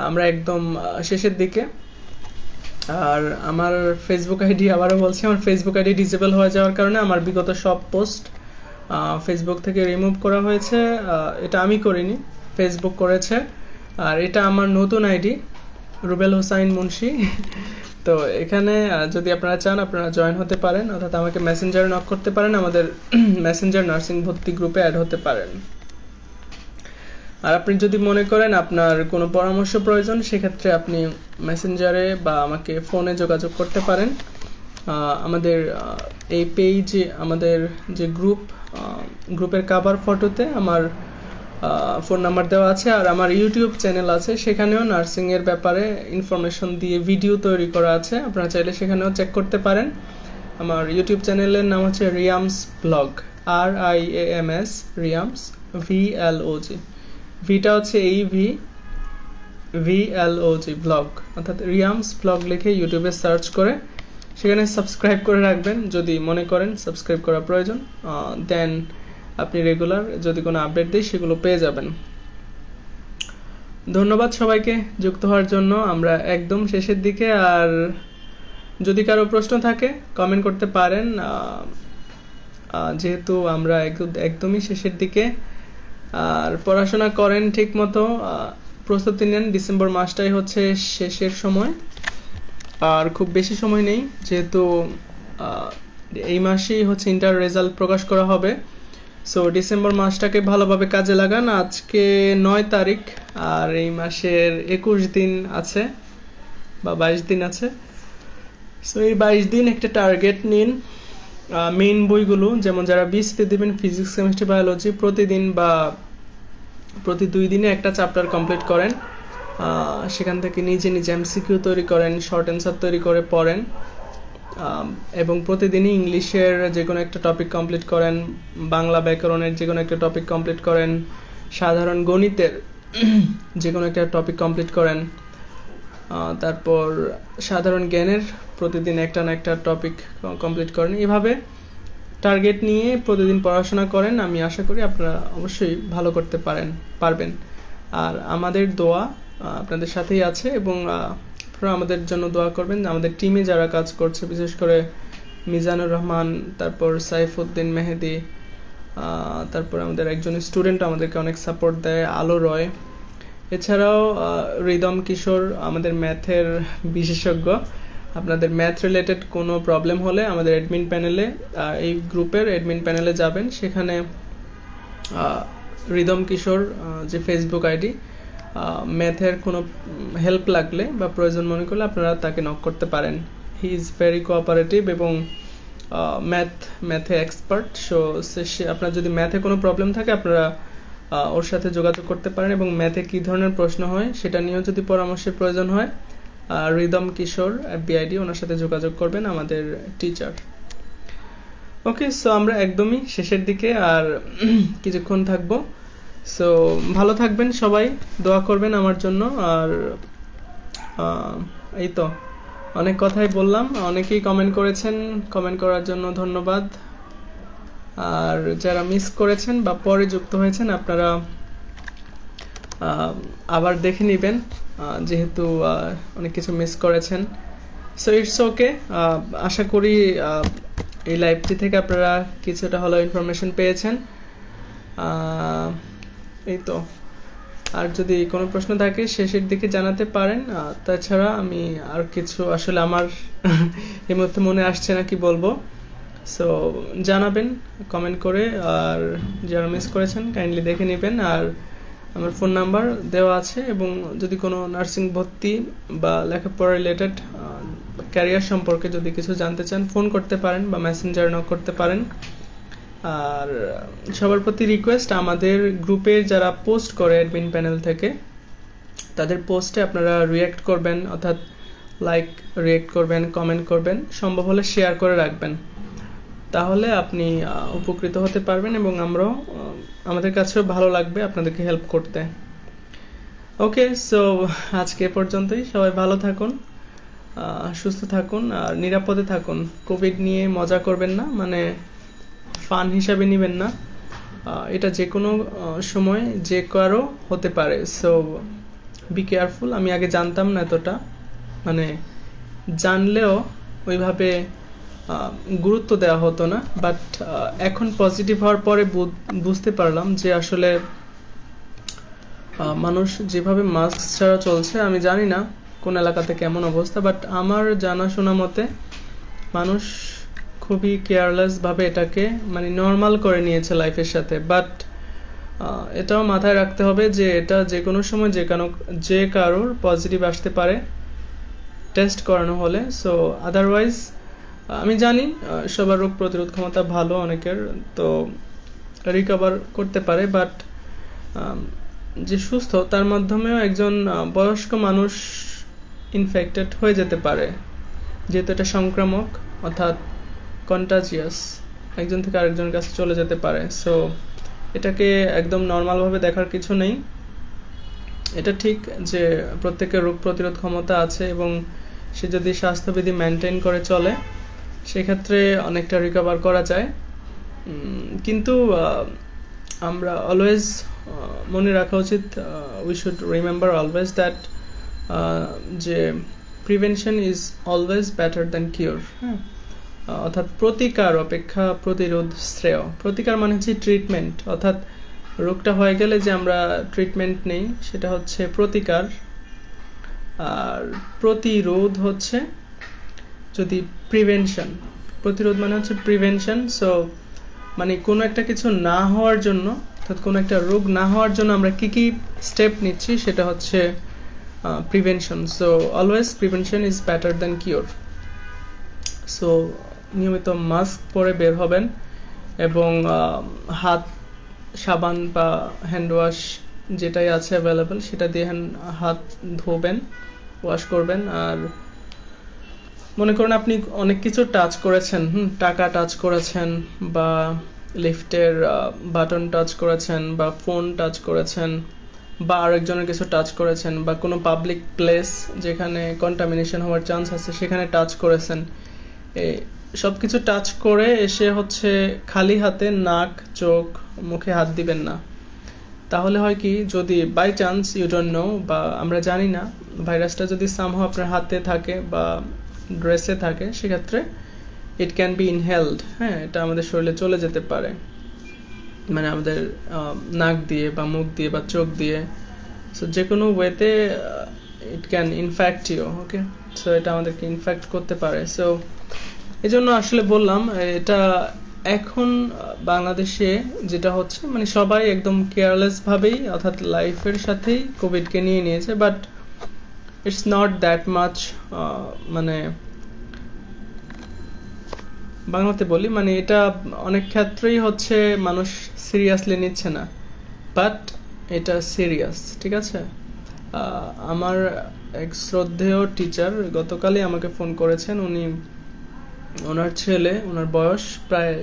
S1: আমরা একদম শেষের দিকে। আর আমার ফেসবুক আইডি, আবারও বলছি, আমার ফেসবুক আইডি ডিসেবল হয়ে যাওয়ার কারণে আমার বিগত সব পোস্ট ফেসবুক থেকে রিমুভ করা হয়েছে। এটা আমি করিনি, ফেসবুক করেছে। আর এটা আমার নতুন আইডি, রুবেল হোসাইন মুন্সি। তো এখানে যদি আপনারা চান আপনারা জয়েন হতে পারেন, অর্থাৎ আমাকে মেসেঞ্জারে নক করতে পারেন, আমাদের মেসেঞ্জার নার্সিং ভর্তি গ্রুপে অ্যাড হতে পারেন। আর আপনি যদি মনে করেন আপনার কোনো পরামর্শ প্রয়োজন, সেক্ষেত্রে আপনি মেসেঞ্জারে বা আমাকে ফোনে যোগাযোগ করতে পারেন। আমাদের এই পেজে, আমাদের যে গ্রুপের কভার ফটোতে আমার ফোন নাম্বার দেওয়া আছে, আর আমার ইউটিউব চ্যানেল আছে, সেখানেও নার্সিং এর ব্যাপারে ইনফরমেশন দিয়ে ভিডিও তৈরি করা আছে, আপনারা চাইলে সেখানেও চেক করতে পারেন। আমার ইউটিউব চ্যানেলের নাম হচ্ছে রিয়ামস ব্লগ, RIAMS, রিয়ামস, VLOG, ভিটা হচ্ছে VLOG ব্লগ, অর্থাৎ রিয়ামস ব্লগ লিখে ইউটিউবে সার্চ করে সেখানে সাবস্ক্রাইব করে রাখবেন যদি মনে করেন সাবস্ক্রাইব করা প্রয়োজন। দেন আপনি রেগুলার যদি কোনো আপডেট দিই সেগুলো পেয়ে যাবেন। ধন্যবাদ সবাইকে যুক্ত হওয়ার জন্য। আমরা একদম শেষের দিকে, আর যদি কারো প্রশ্ন থাকে কমেন্ট করতে পারেন, যেহেতু আমরা একদমই শেষের দিকে। আর পড়াশোনা করেন ঠিক মতো, প্রস্তুতি নেন, ডিসেম্বর মাসটাই হচ্ছে শেষের সময়, আর খুব বেশি সময় নেই, যেহেতু এই মাসেই হচ্ছে ইন্টার রেজাল্ট প্রকাশ করা হবে। সো ডিসেম্বর মাসটাকে ভালোভাবে কাজে লাগান। আজকে 9 তারিখ, আর এই মাসের 21 দিন আছে বা 22 দিন আছে। সো এই 22 দিন একটা টার্গেট নিন। মেইন বইগুলো, যেমন যারা বিএসসিতে দিবেন ফিজিক্স, কেমিস্ট্রি, বায়োলজি, প্রতিদিন বা প্রতি 2 দিনে একটা চ্যাপ্টার কমপ্লিট করেন। সেখান থেকে নিজে নিজে এমসিকিউ তৈরি করেন, শর্ট অ্যান্সার তৈরি করে পড়েন, এবং প্রতিদিনই ইংলিশের যে কোনো একটা টপিক কমপ্লিট করেন, বাংলা ব্যাকরণের যে কোনো একটা টপিক কমপ্লিট করেন, সাধারণ গণিতের যে কোনো একটা টপিক কমপ্লিট করেন, তারপর সাধারণ জ্ঞানের প্রতিদিন একটা না একটা টপিক কমপ্লিট করেন। এভাবে টার্গেট নিয়ে প্রতিদিন পড়াশোনা করেন, আমি আশা করি আপনারা অবশ্যই ভালো করতে পারবেন। আর আমাদের দোয়া আপনাদের সাথেই আছে, এবং আপনারা আমাদের জন্য দোয়া করবেন। আমাদের টিমে যারা কাজ করছে, বিশেষ করে মিজানুর রহমান, তারপর সাইফুদ্দিন মেহেদি, তারপর আমাদের একজন স্টুডেন্ট আমাদেরকে অনেক সাপোর্ট দেয়, আলো রয়। এছাড়াও রিদম কিশোর আমাদের ম্যাথের বিশেষজ্ঞ। আপনাদের ম্যাথ রিলেটেড কোনো প্রবলেম হলে আমাদের অ্যাডমিন প্যানেলে, এই গ্রুপের অ্যাডমিন প্যানেলে যাবেন, সেখানে রিদম কিশোর যে ফেসবুক আইডি, ম্যাথের কোনো হেল্প লাগলে বা প্রয়োজন মনে করলে আপনারা তাকে নক করতে পারেন। হি ইজ ভেরি কোঅপারেটিভ এবং ম্যাথে এক্সপার্ট। সো আপনার যদি ম্যাথে কোনো প্রবলেম থাকে আপনারা ওর সাথে যোগাযোগ করতে পারেন, এবং ম্যাথে কী ধরনের প্রশ্ন হয় সেটা নিয়েও যদি পরামর্শের প্রয়োজন হয়, রিদম কিশোর বিআইডি, ওনার সাথে যোগাযোগ করবেন, আমাদের টিচার। ওকে, সো আমরা একদমই শেষের দিকে, আর কিছুক্ষণ থাকবো। সো ভালো থাকবেন সবাই, দোয়া করবেন আমার জন্য। আর এই তো অনেক কথাই বললাম, অনেকেই কমেন্ট করেছেন, কমেন্ট করার জন্য ধন্যবাদ। আর যারা মিস করেছেন বা পরে যুক্ত হয়েছেন, আপনারা আবার দেখে নেবেন, যেহেতু অনেক কিছু মিস করেছেন। So it's okay. আশা করি এই লাইভটি থেকে আপনারা কিছুটা হলেও ইনফরমেশন পেয়েছেন। এই তো, আর যদি কোনো প্রশ্ন থাকে শেষের দিকে জানাতে পারেন। তাছাড়া আমি আর কিছু আসলে আমার এই মুহূর্তে মনে আসছে না কি বলবো। সো জানাবেন কমেন্ট করে, আর যারা মিস করেছেন কাইন্ডলি দেখে নেবেন। আর আমার ফোন নাম্বার দেওয়া আছে, এবং যদি কোনো নার্সিং ভর্তি বা লেখাপড়া রিলেটেড ক্যারিয়ার সম্পর্কে যদি কিছু জানতে চান, ফোন করতে পারেন বা মেসেঞ্জার নক করতে পারেন। আর সবার প্রতি রিকোয়েস্ট, আমাদের গ্রুপে যারা পোস্ট করে অ্যাডমিন প্যানেল থেকে, তাদের পোস্টে আপনারা রিয়্যাক্ট করবেন, অর্থাৎ লাইক রিয়্যাক্ট করবেন, কমেন্ট করবেন, সম্ভব হলে শেয়ার করে রাখবেন। তাহলে আপনি উপকৃত হতে পারবেন, এবং আমরাও, আমাদের কাছেও ভালো লাগবে আপনাদেরকে হেল্প করতে। ওকে, সো আজকে এ পর্যন্তই। সবাই ভালো থাকুন, সুস্থ থাকুন, আর নিরাপদে থাকুন। কোভিড নিয়ে মজা করবেন না, মানে ফান হিসাবে নেবেন না। এটা যে কোনো সময় যে কারো হতে পারে। So be careful. আমি আগে জানতাম না এতটা, মানে জানলেও ওইভাবে গুরুত্ব দেওয়া হতো না, বাট এখন পজিটিভ হওয়ার পরে বুঝতে পারলাম যে আসলে মানুষ যেভাবে মাস্ক ছাড়া চলছে, আমি জানি না কোন এলাকাতে কেমন অবস্থা, বাট আমার জানাশোনা মতে মানুষ খুবই কেয়ারলেস ভাবে এটাকে মানে নর্মাল করে নিয়েছে লাইফের সাথে। বাট এটাও মাথায় রাখতে হবে যে এটা যে কোনো সময় যে কারোর পজিটিভ আসতে পারে টেস্ট করানো হলে। সো আদারওয়াইজ আমি জানি সবার রোগ প্রতিরোধ ক্ষমতা ভালো অনেকের, তো রিকভার করতে পারে, বাট যে সুস্থ তার মাধ্যমেও একজন বয়স্ক মানুষ ইনফেক্টেড হয়ে যেতে পারে, যেহেতু এটা সংক্রামক, অর্থাৎ কন্টাজিয়াস, একজন থেকে আরেকজনের কাছে চলে যেতে পারে। সো এটাকে একদম নর্মালভাবে দেখার কিছু নেই। এটা ঠিক যে প্রত্যেকের রোগ প্রতিরোধ ক্ষমতা আছে, এবং সে যদি স্বাস্থ্যবিধি মেনটেন করে চলে সেক্ষেত্রে অনেকটা রিকভার করা যায়। কিন্তু আমরা অলওয়েজ মনে রাখা উচিত, we should remember always that যে prevention is always better than cure. হ্যাঁ, অর্থাৎ প্রতিকার অপেক্ষা প্রতিরোধ শ্রেয়। প্রতিকার মানে হচ্ছে ট্রিটমেন্ট, অর্থাৎ রোগটা হয়ে গেলে যে আমরা ট্রিটমেন্ট নেই সেটা হচ্ছে প্রতিকার, আর প্রতিরোধ হচ্ছে যদি প্রিভেনশন। প্রতিরোধ মানে হচ্ছে প্রিভেনশন। সো মানে কোনো একটা কিছু না হওয়ার জন্য, অর্থাৎ কোনো একটা রোগ না হওয়ার জন্য আমরা কি কি স্টেপ নিচ্ছি সেটা হচ্ছে prevention. So always prevention is better than cure. So নিয়মিত মাস্ক পরে বের হবেন, এবং হাত সাবান বা হ্যান্ড ওয়াশ যেটাই আছে অ্যাভেলেবেল সেটা দিয়ে হাত ধোবেন, ওয়াশ করবেন। আর মনে করুন আপনি অনেক কিছু টাচ করেছেন, টাকা টাচ করেছেন, বা লিফটের বাটন টাচ করেছেন, বা ফোন টাচ করেছেন, বা আরেকজনের কিছু টাচ করেছেন, বা কোনো পাবলিক প্লেস যেখানে কন্টামিনেশন হওয়ার চান্স আছে সেখানে টাচ করেছেন, সবকিছু টাচ করে এসে হচ্ছে খালি হাতে নাক চোখ মুখে হাত দিবেন না। তাহলে হয় কি, যদি by chance you don't know, বা আমরা জানি না, ভাইরাসটা যদি সামহাও আপনার হাতে থাকে বা ড্রেসে থাকে, সেক্ষেত্রে ইট ক্যান বি ইনহেলড। হ্যাঁ, এটা আমাদের শরীরে চলে যেতে পারে। মানে আমাদের নাক দিয়ে বা মুখ দিয়ে বা চোখ দিয়ে, সো যে কোনো ওয়েতে it can in fact you. Okay, so এটা আমাদেরকে ইনফ্যাক্ট করতে পারে। সো এই জন্য আসলে বললাম এটা এখন বাংলাদেশে যেটা হচ্ছে, মানে সবাই একদম কেয়ারলেস ভাবেই অর্থাৎ লাইফের সাথেই কোভিডকে নিয়ে নিয়েছে, but it's not that much, মানে বাংলাতে বলি, মানে এটা অনেক ক্ষেত্রেই হচ্ছে মানুষ সিরিয়াসলি নিচ্ছে না, বাট এটা সিরিয়াস, ঠিক আছে। আমার এক শ্রদ্ধেয় টিচার গতকালই আমাকে ফোন করেছেন। ওনার ছেলে, ওনার বয়স প্রায়,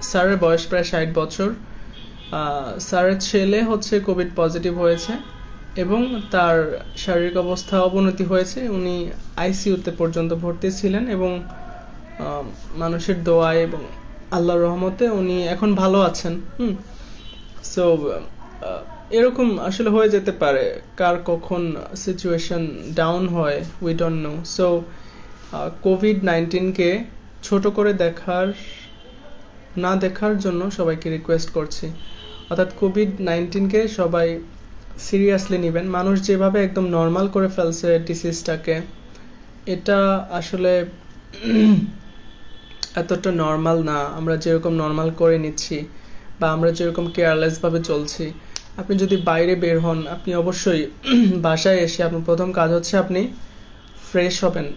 S1: স্যারের বয়স প্রায় 60 বছর। স্যারের ছেলে হচ্ছে কোভিড পজিটিভ হয়েছে এবং তার শারীরিক অবস্থা অবনতি হয়েছে। উনি আইসিইউতে পর্যন্ত ভর্তি ছিলেন এবং মানুষের দোয়ায় এবং আল্লাহর রহমতে উনি এখন ভালো আছেন। সো এরকম আসলে হয়ে যেতে পারে, কার কখন সিচুয়েশন ডাউন হয় উই ডোন্ট নো। সো কোভিড-19কে ছোট করে না দেখার জন্য সবাইকে রিকোয়েস্ট করছি, অর্থাৎ কোভিড-19কে সবাই সিরিয়াসলি নেবেন। মানুষ যেভাবে একদম নর্মাল করে ফেলছে ডিসিজটাকে, এটা আসলে এতটা নর্মাল না। আমরা যেরকম নর্মাল করে নিচ্ছি বা আমরা যেরকম কেয়ারলেস ভাবে চলছি, আপনি যদি বাইরে বের হন, আপনি অবশ্যই বাসায় এসে আপনার প্রথম কাজ হচ্ছে আপনি ফ্রেশ হবেন।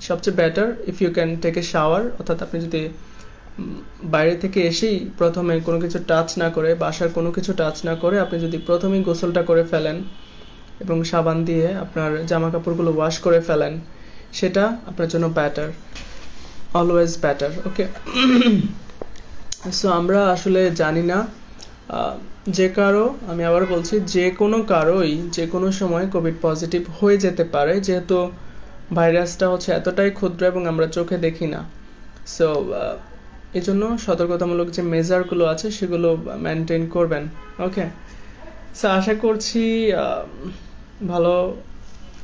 S1: সবচেয়ে better if you can take a shower, অর্থাৎ আপনি যদি বাইরে থেকে এসেই প্রথমে কোনো কিছু টাচ না করে, বাসার কোনো কিছু টাচ না করে আপনি যদি প্রথমেই গোসলটা করে ফেলেন এবং সাবান দিয়ে আপনার জামা কাপড়গুলো ওয়াশ করে ফেলেন, সেটা আপনার জন্য বেটার, অলওয়েজ বেটার। ওকে, সো আমরা আসলে জানি না যে কারো, আমি আবার বলছি, যে কোনো কারোই যে কোনো সময় কোভিড পজিটিভ হয়ে যেতে পারে, যেহেতু ভাইরাসটা হচ্ছে এতটাই ক্ষুদ্র এবং আমরা চোখে দেখি না। সো এই জন্য সতর্কতামূলক যে মেজারগুলো আছে সেগুলো মেনটেন করবেন। ওকে, সো আশা করছি ভালো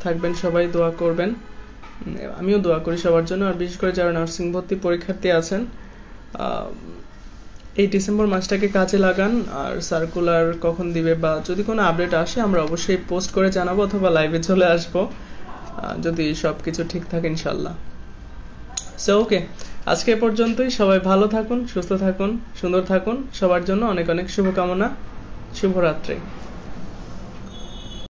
S1: থাকবেন সবাই, দোয়া করবেন। আমিও দোয়া করি সবার জন্য, আর বিশেষ করে যারা নার্সিং ভর্তি পরীক্ষার্থী আছেন, এই ডিসেম্বর মাসটাকে কাজে লাগান। আর সার্কুলার কখন দিবে বা যদি কোনো আপডেট আসে আমরা অবশ্যই পোস্ট করে জানাবো অথবা লাইভে চলে আসবো, যদি সবকিছু ঠিক থাকে ইনশাল্লাহ। সো ওকে, আজকে এ পর্যন্তই। সবাই ভালো থাকুন, সুস্থ থাকুন, সুন্দর থাকুন। সবার জন্য অনেক অনেক শুভকামনা। শুভরাত্রি।